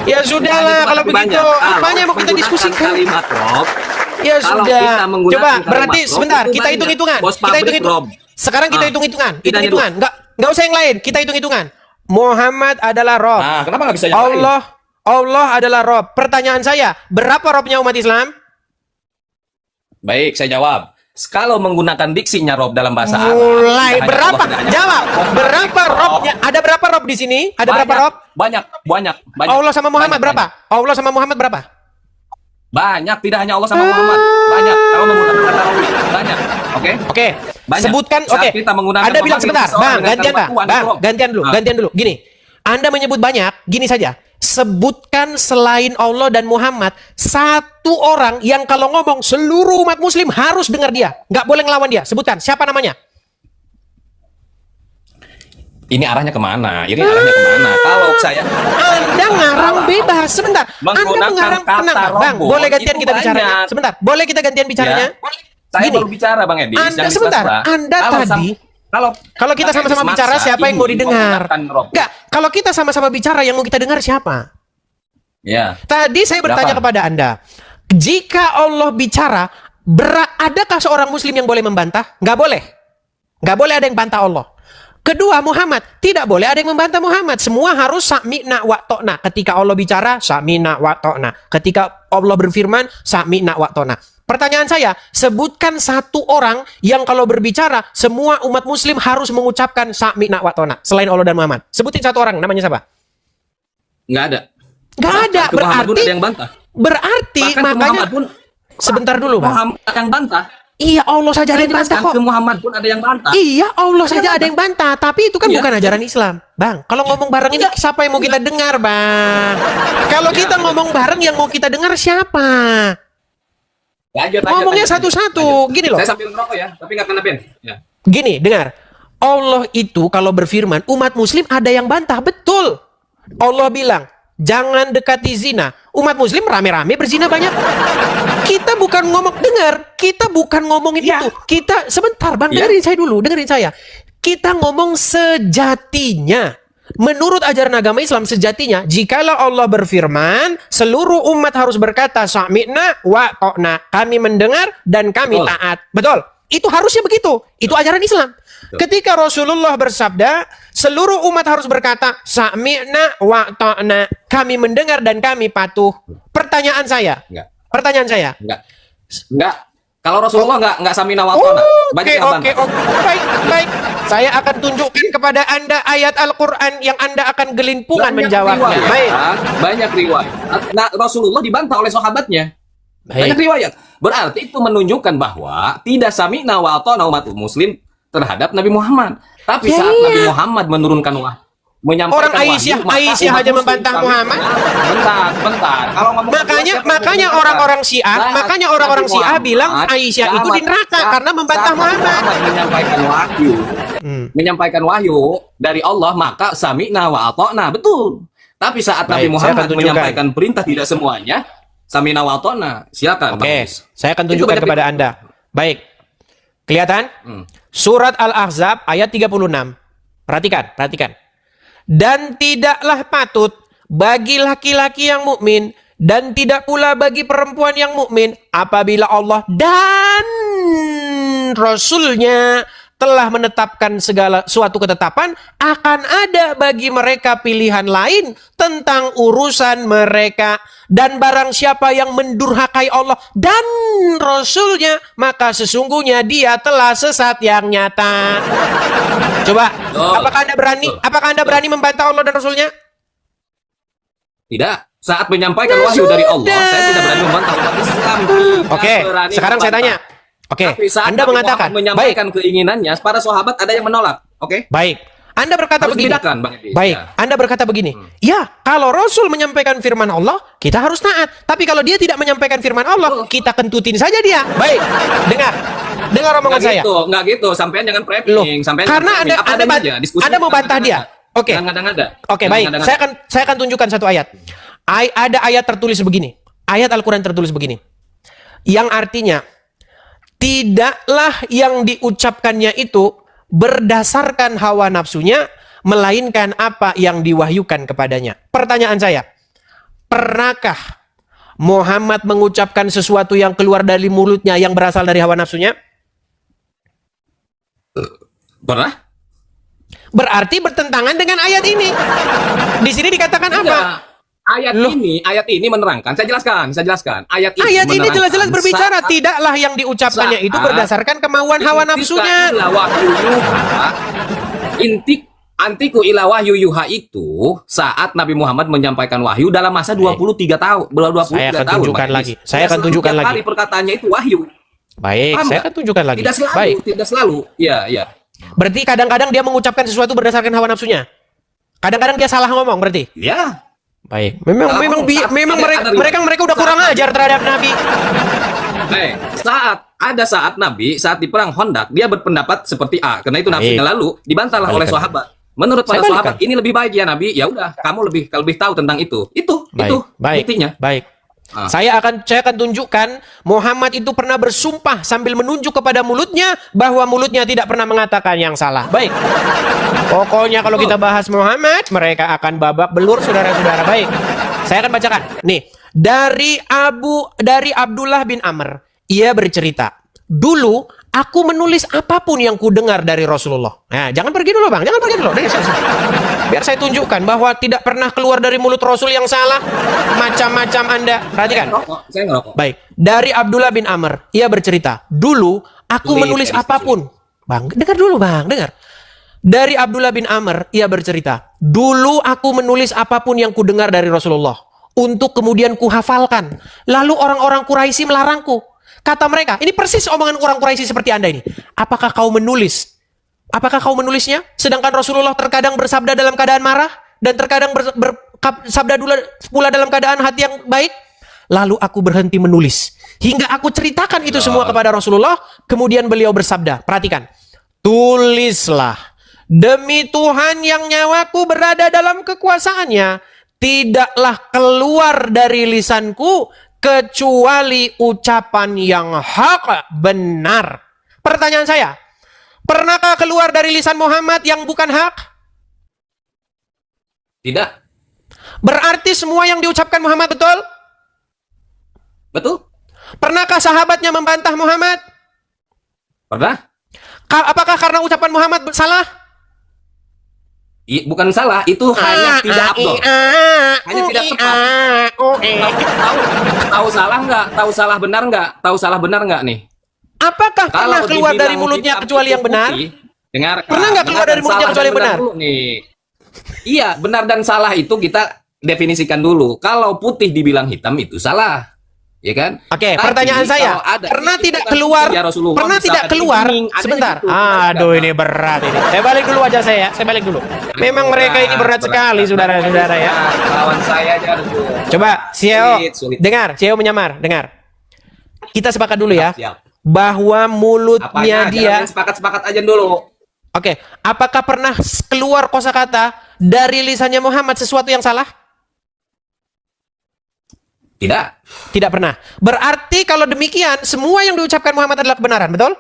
Speaker 3: Ya sudahlah kalau
Speaker 10: Tapi
Speaker 3: begitu,
Speaker 10: banyak.
Speaker 3: apanya yang mau kita
Speaker 10: Menggunakan
Speaker 3: diskusikan?
Speaker 10: kalimat Rob,
Speaker 3: Ya
Speaker 10: kalau
Speaker 3: sudah.
Speaker 10: kita menggunakan
Speaker 3: Coba
Speaker 10: kalimat
Speaker 3: berarti
Speaker 10: Rob,
Speaker 3: sebentar,
Speaker 10: itu
Speaker 3: kita
Speaker 10: banyak.
Speaker 3: hitung-hitungan.
Speaker 10: Bos
Speaker 3: Kita
Speaker 10: pabrik,
Speaker 3: hitung-hitungan.
Speaker 10: Rob.
Speaker 3: Sekarang kita
Speaker 10: Ah.
Speaker 3: hitung-hitungan.
Speaker 10: Tidak hanya
Speaker 3: Hitung-hitungan. Enggak usah yang lain. Kita hitung-hitungan. Muhammad adalah Rob.
Speaker 10: Nah, kenapa nggak bisa yang lain?
Speaker 3: Allah adalah Rob. Pertanyaan saya, berapa Robnya umat Islam?
Speaker 10: Baik, saya jawab. Kalau menggunakan diksinya Rob dalam bahasa Arab.
Speaker 3: Mulai
Speaker 10: tidak hanya
Speaker 3: berapa?
Speaker 10: Allah, tidak hanya
Speaker 3: Jawab.
Speaker 10: Allah.
Speaker 3: Berapa Robnya? Ada berapa Rob di sini? Ada berapa Rob?
Speaker 10: Banyak.
Speaker 3: Allah sama Muhammad
Speaker 10: Banyak,
Speaker 3: berapa? Allah sama Muhammad berapa?
Speaker 10: Banyak, tidak hanya Allah sama Muhammad. Banyak. Kalau menggunakan kata Rob, banyak. Oke?
Speaker 3: Oke.
Speaker 10: Banyak.
Speaker 3: Sebutkan.
Speaker 10: Saat
Speaker 3: Oke.
Speaker 10: kita menggunakan
Speaker 3: Anda bilang
Speaker 10: memanggil
Speaker 3: sebentar,
Speaker 10: seseorang
Speaker 3: Bang.
Speaker 10: dengan
Speaker 3: Gantian,
Speaker 10: kalimat
Speaker 3: Bang.
Speaker 10: Tuhan,
Speaker 3: Bang,
Speaker 10: Rob.
Speaker 3: gantian dulu.
Speaker 10: Ah.
Speaker 3: Gantian dulu. Gini. Anda menyebut banyak. Gini saja. Sebutkan selain Allah dan Muhammad satu orang yang kalau ngomong seluruh umat Muslim harus dengar dia, nggak boleh ngelawan dia. Sebutkan siapa namanya?
Speaker 10: Ini arahnya kemana? Ini arahnya kemana? Kalau saya
Speaker 3: Anda ngarang bebas. Sebentar. Anda
Speaker 10: menggunakan
Speaker 3: mengarang
Speaker 10: kata
Speaker 3: tenang, Bang.
Speaker 10: rombong,
Speaker 3: Boleh gantian
Speaker 10: itu
Speaker 3: kita bicaranya?
Speaker 10: banyak.
Speaker 3: Sebentar. Boleh kita gantian bicaranya?
Speaker 10: Ya. Saya
Speaker 3: Gini.
Speaker 10: baru bicara Bang Edi.
Speaker 3: Anda sebentar. Anda tadi
Speaker 10: kalau
Speaker 3: kita
Speaker 10: Bang
Speaker 3: sama-sama
Speaker 10: Edis
Speaker 3: bicara
Speaker 10: maksa
Speaker 3: siapa yang mau
Speaker 10: ini
Speaker 3: didengar?
Speaker 10: menggunakan Rob.
Speaker 3: Enggak, kalau kita sama-sama bicara yang mau kita dengar siapa?
Speaker 10: Ya.
Speaker 3: Tadi saya bertanya
Speaker 10: Berapa?
Speaker 3: kepada Anda, jika Allah bicara, adakah seorang muslim yang boleh membantah? Nggak boleh. Nggak boleh ada yang bantah Allah. Kedua, Muhammad, tidak boleh ada yang membantah Muhammad. Semua harus sami'na wa ta'na. Ketika Allah bicara, sami'na wa ta'na. Ketika Allah berfirman, sami'na wa ta'na. Pertanyaan saya, sebutkan satu orang yang kalau berbicara, semua umat muslim harus mengucapkan sami'na wa ta'na. Selain Allah dan Muhammad. Sebutin satu orang, namanya siapa?
Speaker 10: Nggak ada.
Speaker 3: Nggak ada.
Speaker 10: Ke Muhammad pun ada yang bantah.
Speaker 3: Berarti
Speaker 10: Bahkan ke
Speaker 3: makanya
Speaker 10: Muhammad pun
Speaker 3: sebentar dulu, Bang.
Speaker 10: Muhammad yang bantah.
Speaker 3: Iya, Allah saja ada yang bantah kok.
Speaker 10: Ke Muhammad pun ada yang bantah.
Speaker 3: Iya, Allah saja ada yang bantah, tapi itu kan
Speaker 10: Iya.
Speaker 3: bukan ajaran Islam. Bang, kalau ngomong bareng ini siapa yang mau kita dengar, Bang? Kalau kita ngomong bareng yang mau kita dengar siapa?
Speaker 10: Lanjut,
Speaker 3: Ngomongnya satu-satu. Gini loh.
Speaker 10: Saya sambil ngerokok ya, tapi nggak kena Ben. Ya.
Speaker 3: Gini, dengar. Allah itu kalau berfirman, umat muslim ada yang bantah. Betul. Allah bilang, jangan dekati zina. Umat muslim rame-rame berzina banyak. Kita bukan ngomong, dengar. Kita bukan ngomongin itu. Kita, sebentar Bang, dengerin saya dulu. Dengerin saya. Kita ngomong sejatinya. Menurut ajaran agama Islam sejatinya, jikalau Allah berfirman, seluruh umat harus berkata, sami'na wa ta'na. Kami mendengar dan kami
Speaker 10: Betul.
Speaker 3: taat. Betul. Itu harusnya begitu. Itu ajaran Islam. Ketika Rasulullah bersabda, seluruh umat harus berkata, sami'na wa ta'na. Kami mendengar dan kami patuh. Pertanyaan saya.
Speaker 10: Enggak.
Speaker 3: Pertanyaan saya.
Speaker 10: Enggak. Kalau Rasulullah enggak samina wa ta'na. Banyak yang bantah.
Speaker 3: Oke. Baik. Saya akan tunjukkan kepada Anda ayat Al-Quran yang Anda akan gelimpungan menjawabnya. Baik.
Speaker 10: Banyak riwayat. Nah, Rasulullah dibantah oleh sahabatnya.
Speaker 3: Baik.
Speaker 10: Banyak riwayat. Berarti itu menunjukkan bahwa tidak sami'na wa ta'na umat muslim terhadap Nabi Muhammad. Tapi saat Nabi Muhammad menurunkan menyampaikan
Speaker 3: Orang Aisyah
Speaker 10: maka
Speaker 3: Aisyah
Speaker 10: umat
Speaker 3: aja
Speaker 10: muslim
Speaker 3: membantah
Speaker 10: sami'na.
Speaker 3: Muhammad.
Speaker 10: Sebentar. Kalau ngomong
Speaker 3: Makanya orang-orang Syiah bilang Aisyah itu di neraka karena membantah Muhammad.
Speaker 10: Menyampaikan wahyu dari Allah, maka sami'na wa ata'na. Betul. Tapi saat Nabi
Speaker 3: Baik, saya
Speaker 10: Muhammad
Speaker 3: akan tunjukkan.
Speaker 10: menyampaikan perintah tidak semuanya, sami'na wa ata'na. Silakan.
Speaker 3: Oke,
Speaker 10: Bang.
Speaker 3: saya akan
Speaker 10: Itu
Speaker 3: tunjukkan
Speaker 10: banyak
Speaker 3: kepada Anda. Baik. Kelihatan? Surat Al-Ahzab ayat 36. Perhatikan. Dan tidaklah patut bagi laki-laki yang mukmin dan tidak pula bagi perempuan yang mukmin apabila Allah dan Rasul-Nya telah menetapkan segala suatu ketetapan, akan ada bagi mereka pilihan lain tentang urusan mereka. Dan barang siapa yang mendurhakai Allah dan Rasul-Nya, maka sesungguhnya dia telah sesat yang nyata. Coba, apakah Anda berani membantah Allah dan Rasul-Nya?
Speaker 10: Tidak. Saat menyampaikan wahyu dari Allah, saya tidak berani membantah umat Islam.
Speaker 3: Oke, sekarang saya tanya. Oke,
Speaker 10: Tapi saat
Speaker 3: Anda
Speaker 10: Nabi
Speaker 3: mengatakan,
Speaker 10: Muhammad menyampaikan keinginannya, para sahabat ada yang menolak. Oke?
Speaker 3: Baik. Anda berkata
Speaker 10: Harus
Speaker 3: begini.
Speaker 10: dibedakan, Bang Edi.
Speaker 3: Baik,
Speaker 10: Ya.
Speaker 3: Anda berkata begini. Ya, kalau Rasul menyampaikan firman Allah, kita harus taat. Tapi kalau dia tidak menyampaikan firman Allah, kita kentutin saja dia. Baik, dengar omongan saya.
Speaker 10: Nggak gitu. Sampean jangan
Speaker 3: Loh,
Speaker 10: framing. Sampean
Speaker 3: karena
Speaker 10: jangan framing. Apa
Speaker 3: Anda
Speaker 10: adanya aja. Diskusi
Speaker 3: Anda mau bantah dia. Oke.
Speaker 10: Jangan ngada-ngada.
Speaker 3: Oke,
Speaker 10: Jangan
Speaker 3: baik.
Speaker 10: ngada-ngada.
Speaker 3: Saya akan tunjukkan satu ayat. Ada ayat tertulis begini. Ayat Al-Quran tertulis begini. Yang artinya, tidaklah yang diucapkannya itu berdasarkan hawa nafsunya, melainkan apa yang diwahyukan kepadanya. Pertanyaan saya, pernahkah Muhammad mengucapkan sesuatu yang keluar dari mulutnya yang berasal dari hawa nafsunya?
Speaker 10: Pernah?
Speaker 3: Berarti bertentangan dengan ayat ini. Di sini dikatakan apa?
Speaker 10: Enggak. Ayat ini menerangkan. Saya jelaskan. Ayat ini
Speaker 3: Ayat ini jelas-jelas berbicara tidaklah yang diucapkannya itu berdasarkan kemauan hawa nafsunya.
Speaker 10: Antiku ila wahyu yuha itu saat Nabi Muhammad menyampaikan wahyu dalam masa 23 tahun. 23
Speaker 3: Saya akan
Speaker 10: tahun,
Speaker 3: tunjukkan
Speaker 10: Bang
Speaker 3: lagi.
Speaker 10: Idris.
Speaker 3: Saya akan tunjukkan
Speaker 10: Setiap
Speaker 3: lagi.
Speaker 10: hari perkataannya itu wahyu.
Speaker 3: Baik,
Speaker 10: Paham
Speaker 3: saya
Speaker 10: nggak?
Speaker 3: akan tunjukkan lagi.
Speaker 10: Tidak selalu,
Speaker 3: Baik.
Speaker 10: tidak selalu. Ya.
Speaker 3: Berarti kadang-kadang dia mengucapkan sesuatu berdasarkan hawa nafsunya. Kadang-kadang dia salah ngomong berarti.
Speaker 10: Ya.
Speaker 3: Baik. Memang mereka udah kurang ajar terhadap Nabi.
Speaker 10: Saat Nabi saat di perang Khandaq dia berpendapat seperti A. Karena itu Nabi
Speaker 3: Baik.
Speaker 10: lalu dibantahlah oleh
Speaker 3: Balikan.
Speaker 10: sahabat. Menurut para
Speaker 3: Saya
Speaker 10: sahabat
Speaker 3: balikan.
Speaker 10: ini lebih baik ya Nabi. Ya udah, kamu lebih tahu tentang itu. Itu
Speaker 3: Baik.
Speaker 10: buktinya.
Speaker 3: Baik. Saya akan tunjukkan Muhammad itu pernah bersumpah sambil menunjuk kepada mulutnya bahwa mulutnya tidak pernah mengatakan yang salah. Baik. Pokoknya kalau kita bahas Muhammad, mereka akan babak belur, saudara-saudara. Baik. Saya akan bacakan. Nih, dari Abdullah bin Amr, ia bercerita, dulu aku menulis apapun yang ku dengar dari Rasulullah. Nah, jangan pergi dulu, Bang. Jangan pergi dulu. Biar saya tunjukkan bahwa tidak pernah keluar dari mulut Rasul yang salah. Macam-macam Anda. Perhatikan.
Speaker 10: Saya ngerokok.
Speaker 3: Baik. Dari Abdullah bin Amr, ia bercerita, dulu aku menulis apapun. Bang, dengar dulu, Bang. Dengar. Dari Abdullah bin Amr, ia bercerita, dulu aku menulis apapun yang ku dengar dari Rasulullah, untuk kemudian kuhafalkan. Lalu orang-orang Quraisy melarangku. Kata mereka, ini persis omongan orang Quraisy seperti Anda ini. Apakah kau menulis? Apakah kau menulisnya? Sedangkan Rasulullah terkadang bersabda dalam keadaan marah, dan terkadang bersabda pula dalam keadaan hati yang baik. Lalu aku berhenti menulis. Hingga aku ceritakan itu semua kepada Rasulullah. Kemudian beliau bersabda, perhatikan. Tulislah. Demi Tuhan yang nyawaku berada dalam kekuasaannya, tidaklah keluar dari lisanku kecuali ucapan yang hak benar. Pertanyaan saya, pernahkah keluar dari lisan Muhammad yang bukan hak?
Speaker 10: Tidak.
Speaker 3: Berarti semua yang diucapkan Muhammad betul?
Speaker 10: Betul?
Speaker 3: Pernahkah sahabatnya membantah Muhammad?
Speaker 10: Pernah?
Speaker 3: Apakah karena ucapan Muhammad salah?
Speaker 10: Bukan salah, itu hanya tidak abdol. Hanya tidak tepat. Tahu salah nggak? Tahu salah benar nggak? Tahu salah benar nggak nih?
Speaker 3: Apakah pernah keluar dari mulutnya kecuali yang benar?
Speaker 10: Dengar.
Speaker 3: Pernah nggak keluar dari mulutnya kecuali yang benar?
Speaker 10: Nih. Iya, benar dan salah itu kita definisikan dulu. Kalau putih dibilang hitam itu salah. Ya kan?
Speaker 3: Oke,
Speaker 10: Tapi
Speaker 3: pertanyaan saya,
Speaker 10: kalau ada
Speaker 3: pernah
Speaker 10: itu
Speaker 3: tidak
Speaker 10: kan
Speaker 3: keluar?
Speaker 10: ya Rasulullah
Speaker 3: Pernah
Speaker 10: bisa
Speaker 3: tidak keluar?
Speaker 10: dibimbing, ada
Speaker 3: Sebentar.
Speaker 10: gitu.
Speaker 3: Aduh, ini berat ini. Saya balik dulu aja saya. Saya balik dulu. Memang mereka ini berat sekali, saudara-saudara ya.
Speaker 10: Lawan saya aja tuh.
Speaker 3: Coba, Cio,
Speaker 10: Sulit.
Speaker 3: dengar. Cio menyamar, dengar. Kita sepakat dulu ya,
Speaker 10: Siap.
Speaker 3: bahwa mulutnya
Speaker 10: Apanya?
Speaker 3: dia.
Speaker 10: Jangan sepakat-sepakat aja dulu.
Speaker 3: Oke, apakah pernah keluar kosakata dari lisannya Muhammad sesuatu yang salah?
Speaker 10: Tidak.
Speaker 3: Tidak pernah. Berarti kalau demikian, semua yang diucapkan Muhammad adalah kebenaran, betul?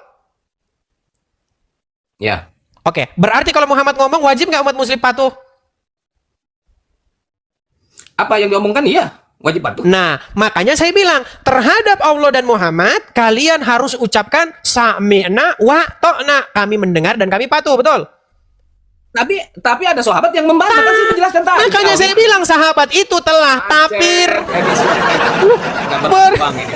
Speaker 10: Ya.
Speaker 3: Oke, berarti kalau Muhammad ngomong, wajib nggak umat muslim patuh?
Speaker 10: Apa yang diomongkan? Iya. Wajib patuh.
Speaker 3: Nah, makanya saya bilang, terhadap Allah dan Muhammad, kalian harus ucapkan sami'na wa ta'na. Kami mendengar dan kami patuh, betul?
Speaker 10: Tapi ada sahabat yang membantah, kan saya menjelaskan tadi.
Speaker 3: Makanya saya bilang sahabat itu telah tapir.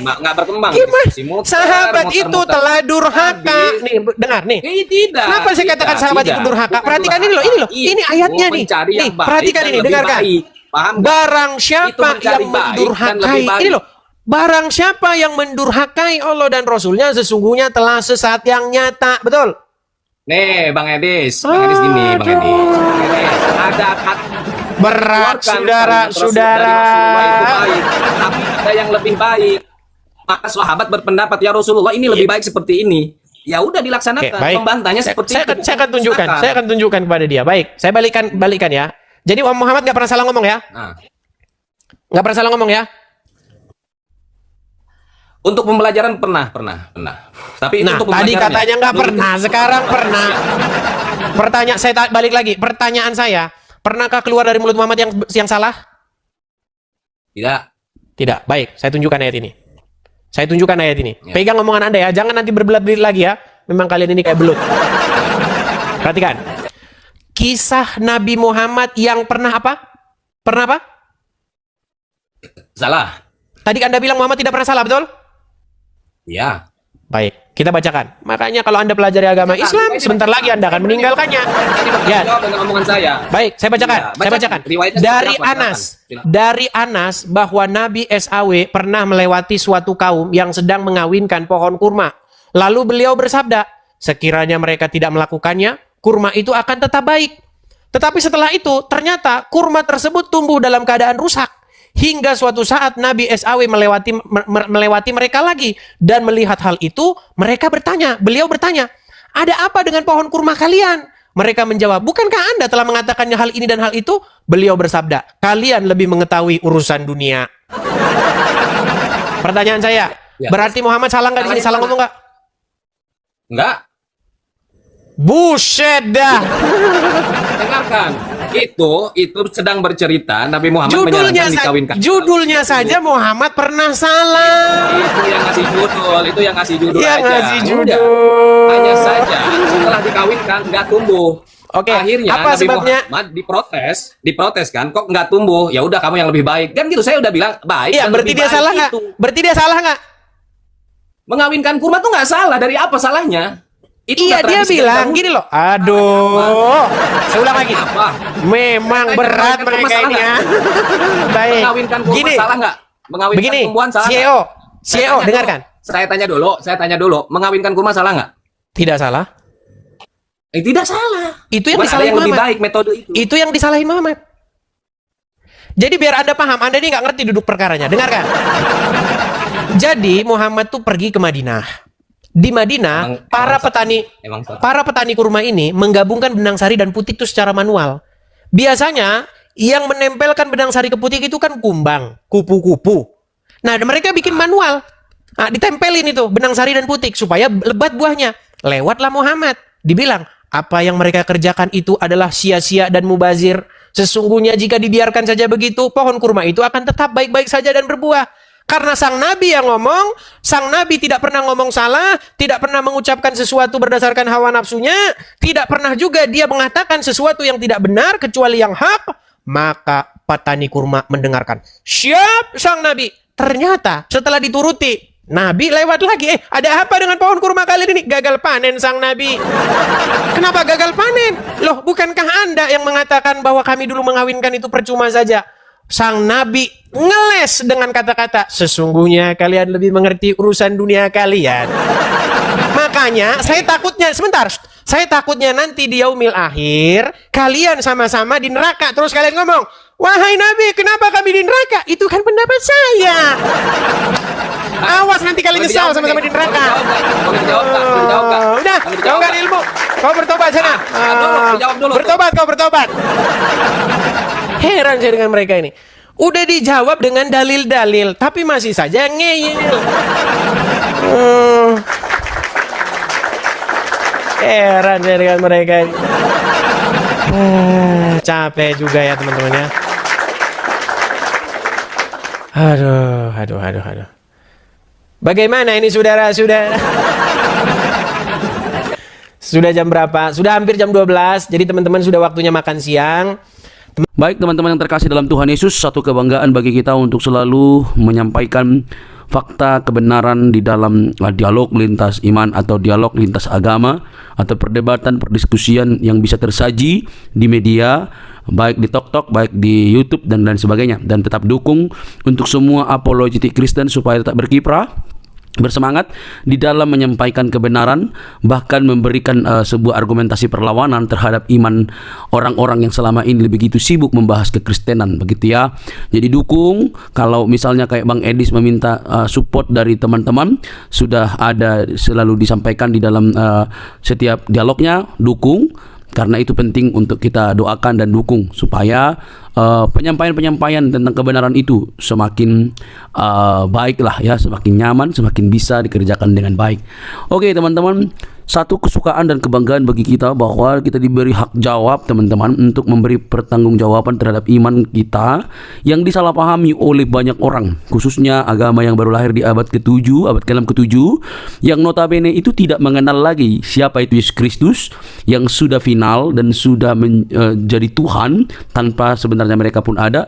Speaker 10: Nggak berkembang.
Speaker 3: Gimana?
Speaker 10: Diskusi muter,
Speaker 3: Sahabat itu
Speaker 10: muter-muter.
Speaker 3: telah durhaka.
Speaker 10: Habis.
Speaker 3: Nih, dengar nih.
Speaker 10: Tidak.
Speaker 3: Kenapa saya katakan sahabat itu durhaka? Perhatikan ini loh, ini ayatnya nih.
Speaker 10: Mencari yang
Speaker 3: Nih,
Speaker 10: baik
Speaker 3: perhatikan
Speaker 10: dan
Speaker 3: ini,
Speaker 10: lebih
Speaker 3: dengarkan.
Speaker 10: baik. Paham nggak?
Speaker 3: Barang siapa
Speaker 10: Itu mencari
Speaker 3: yang
Speaker 10: baik dan
Speaker 3: mendurhakai,
Speaker 10: lebih baik.
Speaker 3: ini loh. Barang siapa yang mendurhakai Allah dan Rasulnya sesungguhnya telah sesat yang nyata, betul?
Speaker 10: Nih, Bang Edis gini, Bang Edis. Ada
Speaker 3: Berat,
Speaker 10: keluarkan
Speaker 3: saudara-saudara.
Speaker 10: Rasulullah itu baik, tapi ada yang lebih baik. Maka sahabat berpendapat, ya Rasulullah ini lebih baik seperti ini. Ya udah dilaksanakan.
Speaker 3: Oke, baik.
Speaker 10: Membantahnya seperti itu.
Speaker 3: Saya akan tunjukkan. Saya akan tunjukkan kepada dia. Baik, saya balikan ya. Jadi Om Muhammad nggak pernah salah ngomong ya?
Speaker 10: Nah,
Speaker 3: Nggak pernah salah ngomong ya?
Speaker 10: untuk pembelajaran pernah. Tapi
Speaker 3: Nah,
Speaker 10: untuk
Speaker 3: tadi
Speaker 10: pembelajarannya,
Speaker 3: katanya nggak pernah, sekarang pernah. Balik lagi. Pertanyaan saya, pernahkah keluar dari mulut Muhammad yang salah?
Speaker 10: Tidak.
Speaker 3: Tidak. Baik, saya tunjukkan ayat ini.
Speaker 10: Ya.
Speaker 3: Pegang omongan Anda ya, jangan nanti berbelit-belit lagi ya. Memang kalian ini kayak belut. Perhatikan. Kisah Nabi Muhammad yang pernah apa? Pernah apa?
Speaker 10: Salah.
Speaker 3: Tadi Anda bilang Muhammad tidak pernah salah, betul?
Speaker 10: Ya.
Speaker 3: Baik, kita bacakan. Makanya kalau Anda pelajari agama Islam, sebentar lagi Anda akan meninggalkannya. Ya.
Speaker 10: Jawab dengan omongan saya.
Speaker 3: Baik, saya bacakan.
Speaker 10: Iya,
Speaker 3: Saya bacakan.
Speaker 10: Riwayatnya
Speaker 3: Dari
Speaker 10: seperti apa?
Speaker 3: Anas,
Speaker 10: Silakan.
Speaker 3: dari Anas bahwa Nabi SAW pernah melewati suatu kaum yang sedang mengawinkan pohon kurma. Lalu beliau bersabda, sekiranya mereka tidak melakukannya, kurma itu akan tetap baik. Tetapi setelah itu, ternyata kurma tersebut tumbuh dalam keadaan rusak. Hingga suatu saat Nabi SAW melewati mereka lagi. Dan melihat hal itu, beliau bertanya, ada apa dengan pohon kurma kalian? Mereka menjawab, bukankah Anda telah mengatakannya hal ini dan hal itu? Beliau bersabda, kalian lebih mengetahui urusan dunia. Pertanyaan saya,
Speaker 10: Ya.
Speaker 3: berarti Muhammad salah nggak di sini? Salah ngomong nggak?
Speaker 10: Enggak.
Speaker 3: Buset dah.
Speaker 10: Dengarkan. Itu sedang bercerita Nabi Muhammad menyarankan dikawinkan.
Speaker 3: Judulnya saja Muhammad pernah salah.
Speaker 10: Itu yang ngasih judul
Speaker 3: Yang
Speaker 10: aja.
Speaker 3: ngasih
Speaker 10: Udah.
Speaker 3: judul.
Speaker 10: Hanya saja setelah dikawinkan nggak tumbuh.
Speaker 3: Oke,
Speaker 10: Akhirnya
Speaker 3: apa
Speaker 10: Nabi
Speaker 3: sebabnya?
Speaker 10: Muhammad diprotes kan, kok nggak tumbuh? Ya udah kamu yang lebih baik. Kan gitu, saya udah bilang baik.
Speaker 3: Iya,
Speaker 10: dan
Speaker 3: berarti
Speaker 10: lebih
Speaker 3: dia
Speaker 10: baik
Speaker 3: salah nggak?
Speaker 10: itu.
Speaker 3: Berarti dia salah nggak?
Speaker 10: Mengawinkan kurma tuh nggak salah. Dari apa salahnya? Itu
Speaker 3: Iya,
Speaker 10: udah
Speaker 3: dia
Speaker 10: tradisi
Speaker 3: bilang
Speaker 10: dahulu.
Speaker 3: gini loh. Aduh. Saya ulang lagi.
Speaker 10: Apa?
Speaker 3: Memang
Speaker 10: Saya
Speaker 3: berat
Speaker 10: mengawinkan kurma
Speaker 3: mereka
Speaker 10: salah
Speaker 3: ini ya.
Speaker 10: nggak?
Speaker 3: Baik.
Speaker 10: Mengawinkan kurma
Speaker 3: Gini.
Speaker 10: salah nggak? Mengawinkan
Speaker 3: Begini,
Speaker 10: tumbuhan salah nggak?
Speaker 3: CEO,
Speaker 10: Saya tanya
Speaker 3: dengarkan.
Speaker 10: dulu. Saya tanya dulu. Mengawinkan kurma salah nggak?
Speaker 3: Tidak salah.
Speaker 10: Tidak salah.
Speaker 3: Itu yang
Speaker 10: Cuman ada
Speaker 3: disalahin
Speaker 10: yang lebih
Speaker 3: Muhammad.
Speaker 10: baik metode itu.
Speaker 3: Itu yang disalahin Muhammad. Jadi biar Anda paham, Anda ini nggak ngerti duduk perkaranya. Dengarkan. Jadi Muhammad tuh pergi ke Madinah. Di Madinah, para petani kurma ini menggabungkan benang sari dan putik itu secara manual. Biasanya yang menempelkan benang sari ke putik itu kan kumbang, kupu-kupu. Nah, mereka bikin manual. Nah, ditempelin itu benang sari dan putik supaya lebat buahnya. Lewatlah Muhammad. Dibilang, apa yang mereka kerjakan itu adalah sia-sia dan mubazir. Sesungguhnya jika dibiarkan saja begitu, pohon kurma itu akan tetap baik-baik saja dan berbuah. Karena sang Nabi yang ngomong, sang Nabi tidak pernah ngomong salah, tidak pernah mengucapkan sesuatu berdasarkan hawa nafsunya, tidak pernah juga dia mengatakan sesuatu yang tidak benar kecuali yang hak, maka petani kurma mendengarkan. Siap sang Nabi. Ternyata setelah dituruti, Nabi lewat lagi. Ada apa dengan pohon kurma kalian ini? Gagal panen sang Nabi. Kenapa gagal panen? Loh, bukankah Anda yang mengatakan bahwa kami dulu mengawinkan itu percuma saja? Sang Nabi ngeles dengan kata-kata, sesungguhnya kalian lebih mengerti urusan dunia kalian. Makanya saya takutnya nanti di yaumil akhir kalian sama-sama di neraka. Terus kalian ngomong, wahai Nabi, kenapa kami di neraka? Itu kan pendapat saya. Awas nanti kalian nyesal sama-sama di neraka. Udah, kau nggak ada ilmu. Kau bertobat sana. Bertobat, kau bertobat. Heran saya dengan mereka ini. Udah dijawab dengan dalil-dalil, tapi masih saja ngeyel. Heran saya dengan mereka ini. Capek juga ya teman-teman ya. Aduh. Bagaimana ini saudara-saudara? Sudah jam berapa? Sudah hampir jam 12. Jadi teman-teman sudah waktunya makan siang.
Speaker 1: Baik teman-teman yang terkasih dalam Tuhan Yesus, satu kebanggaan bagi kita untuk selalu menyampaikan fakta kebenaran di dalam dialog lintas iman atau dialog lintas agama atau perdebatan perdiskusian yang bisa tersaji di media, baik di TokTok, baik di YouTube dan lain sebagainya. Dan tetap dukung untuk semua apologetik Kristen supaya tetap berkiprah bersemangat di dalam menyampaikan kebenaran, bahkan memberikan sebuah argumentasi perlawanan terhadap iman orang-orang yang selama ini begitu sibuk membahas kekristenan, begitu ya. Jadi dukung, kalau misalnya kayak Bang Edis meminta support dari teman-teman, sudah ada selalu disampaikan di dalam setiap dialognya, dukung. Karena itu penting untuk kita doakan dan dukung supaya penyampaian-penyampaian tentang kebenaran itu semakin baiklah ya, semakin nyaman, semakin bisa dikerjakan dengan baik. Oke teman-teman, satu kesukaan dan kebanggaan bagi kita bahwa kita diberi hak jawab teman-teman untuk memberi pertanggungjawaban terhadap iman kita yang disalahpahami oleh banyak orang, khususnya agama yang baru lahir di abad ke-7, abad ke-6 ke-7, yang notabene itu tidak mengenal lagi siapa itu Yesus Kristus yang sudah final dan sudah menjadi Tuhan tanpa sebenarnya mereka pun ada.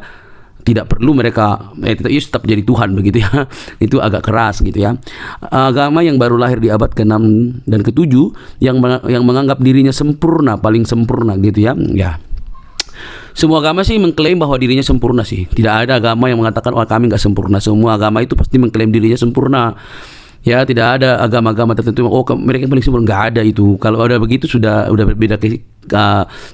Speaker 1: Tidak perlu mereka tetap jadi Tuhan, begitu ya. Itu agak keras gitu ya. Agama yang baru lahir di abad ke-6 dan ke-7 yang menganggap dirinya sempurna, paling sempurna gitu ya. Ya. Semua agama sih mengklaim bahwa dirinya sempurna sih. Tidak ada agama yang mengatakan kami nggak sempurna. Semua agama itu pasti mengklaim dirinya sempurna. Ya, tidak ada agama-agama tertentu mereka paling sempurna, nggak ada itu. Kalau ada begitu sudah berbeda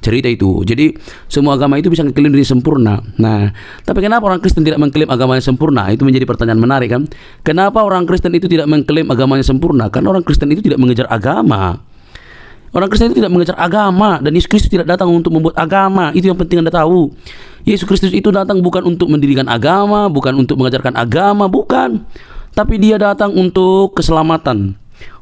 Speaker 1: cerita itu. Jadi semua agama itu bisa mengklaim diri sempurna. Nah, tapi kenapa orang Kristen tidak mengklaim agamanya sempurna? Itu menjadi pertanyaan menarik kan? Kenapa orang Kristen itu tidak mengklaim agamanya sempurna? Karena orang Kristen itu tidak mengejar agama. Orang Kristen itu tidak mengejar agama, dan Yesus Kristus tidak datang untuk membuat agama. Itu yang penting Anda tahu. Yesus Kristus itu datang bukan untuk mendirikan agama, bukan untuk mengajarkan agama, bukan. Tapi dia datang untuk keselamatan,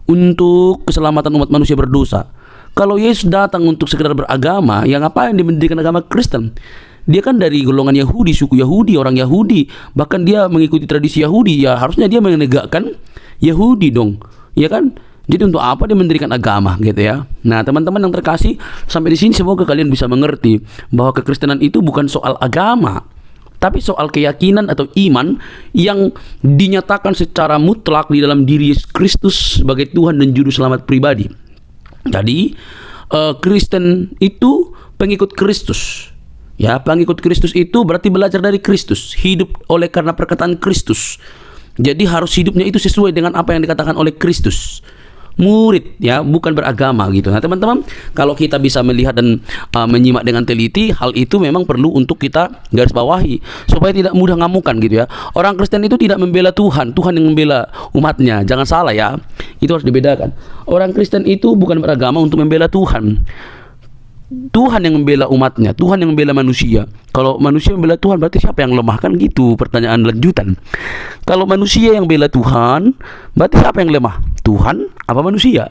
Speaker 1: untuk keselamatan umat manusia berdosa. Kalau Yesus datang untuk sekedar beragama, yang apa yang dia mendirikan agama Kristen? Dia kan dari golongan Yahudi, suku Yahudi, orang Yahudi, bahkan dia mengikuti tradisi Yahudi. Ya harusnya dia menegakkan Yahudi dong, ya kan? Jadi untuk apa dia mendirikan agama gitu ya? Nah teman-teman yang terkasih, sampai di sini semoga kalian bisa mengerti bahwa kekristenan itu bukan soal agama, tapi soal keyakinan atau iman yang dinyatakan secara mutlak di dalam diri Yesus Kristus sebagai Tuhan dan Juru Selamat pribadi. Jadi Kristen itu pengikut Kristus. Ya, pengikut Kristus itu berarti belajar dari Kristus, hidup oleh karena perkataan Kristus. Jadi harus hidupnya itu sesuai dengan apa yang dikatakan oleh Kristus. Murid ya, bukan beragama gitu. Nah teman-teman, kalau kita bisa melihat dan menyimak dengan teliti, hal itu memang perlu untuk kita garis bawahi supaya tidak mudah ngamukan gitu ya. Orang Kristen itu tidak membela Tuhan, Tuhan yang membela umatnya. Jangan salah ya, itu harus dibedakan. Orang Kristen itu bukan beragama untuk membela Tuhan. Tuhan yang membela umatnya, Tuhan yang membela manusia. Kalau manusia membela Tuhan, berarti siapa yang lemah? Kan gitu pertanyaan lanjutan. Kalau manusia yang bela Tuhan, berarti siapa yang lemah? Tuhan apa manusia?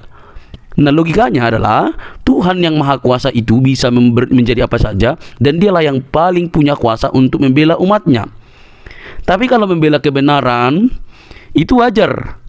Speaker 1: Nah logikanya adalah Tuhan yang maha kuasa itu bisa menjadi apa saja, dan dialah yang paling punya kuasa untuk membela umatnya. Tapi kalau membela kebenaran, itu wajar.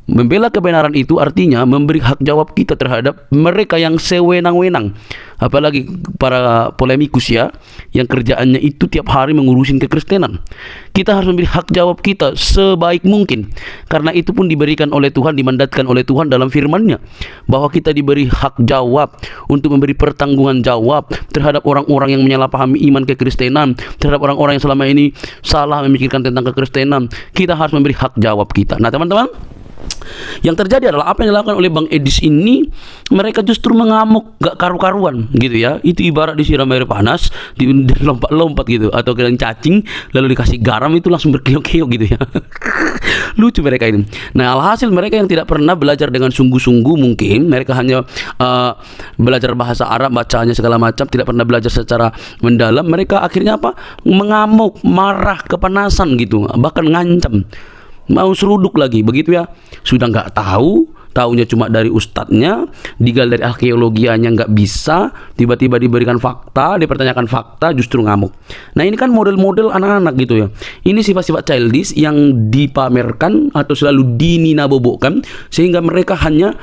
Speaker 1: Membela kebenaran itu artinya memberi hak jawab kita terhadap mereka yang sewenang-wenang. Apalagi para polemikus ya, yang kerjaannya itu tiap hari mengurusin kekristenan. Kita harus memberi hak jawab kita sebaik mungkin. Karena itu pun diberikan oleh Tuhan, dimandatkan oleh Tuhan dalam firman-Nya, bahwa kita diberi hak jawab untuk memberi pertanggungan jawab terhadap orang-orang yang menyalahpahami iman kekristenan, terhadap orang-orang yang selama ini salah memikirkan tentang kekristenan. Kita harus memberi hak jawab kita. Nah teman-teman, yang terjadi adalah apa yang dilakukan oleh Bang Edis ini, mereka justru mengamuk gak karu-karuan gitu ya. Itu ibarat disiram air panas, lompat-lompat gitu, atau kalian cacing lalu dikasih garam itu langsung berkiok-kiok gitu ya. Lucu mereka ini. Nah alhasil mereka yang tidak pernah belajar dengan sungguh-sungguh, mungkin mereka hanya belajar bahasa Arab, bacanya segala macam, tidak pernah belajar secara mendalam. Mereka akhirnya apa? Mengamuk, marah, kepanasan gitu, bahkan ngancam, mau seruduk lagi begitu ya. Sudah nggak tahu, taunya cuma dari ustadznya, digali dari arkeologianya nggak bisa, tiba-tiba diberikan fakta, dipertanyakan fakta, justru ngamuk. Nah ini kan model-model anak-anak gitu ya. Ini sifat-sifat childish yang dipamerkan atau selalu dininabobokkan, sehingga mereka hanya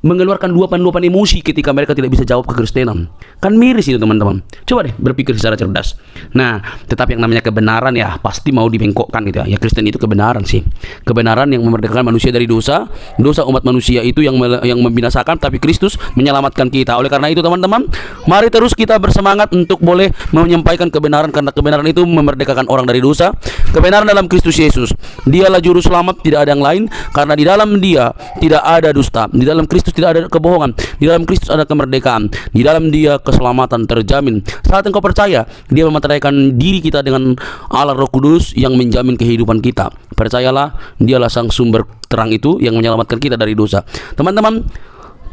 Speaker 1: mengeluarkan luapan-luapan emosi ketika mereka tidak bisa jawab kekristenan. Kan miris itu teman-teman. Coba deh berpikir secara cerdas. Nah, tetapi yang namanya kebenaran ya pasti mau dibengkokkan gitu ya. Ya Kristen itu kebenaran sih. Kebenaran yang memerdekakan manusia dari dosa. Dosa umat manusia itu yang membinasakan, tapi Kristus menyelamatkan kita. Oleh karena itu teman-teman, mari terus kita bersemangat untuk boleh menyampaikan kebenaran, karena kebenaran itu memerdekakan orang dari dosa. Kebenaran dalam Kristus Yesus. Dialah juru selamat, tidak ada yang lain, karena di dalam Dia tidak ada dusta. Di dalam Kristus tidak ada kebohongan. Di dalam Kristus ada kemerdekaan. Di dalam Dia keselamatan terjamin. Saat engkau percaya, Dia memateraikan diri kita dengan Allah Roh Kudus yang menjamin kehidupan kita. Percayalah, Dialah sang sumber terang itu yang menyelamatkan kita dari dosa. Teman-teman,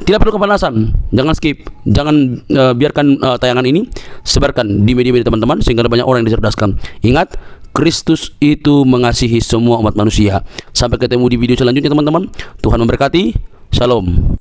Speaker 1: tidak perlu kepanasan, jangan skip, jangan biarkan tayangan ini, sebarkan di media-media teman-teman sehingga banyak orang yang dicerdaskan. Ingat, Kristus itu mengasihi semua umat manusia. Sampai ketemu di video selanjutnya teman-teman. Tuhan memberkati. Shalom.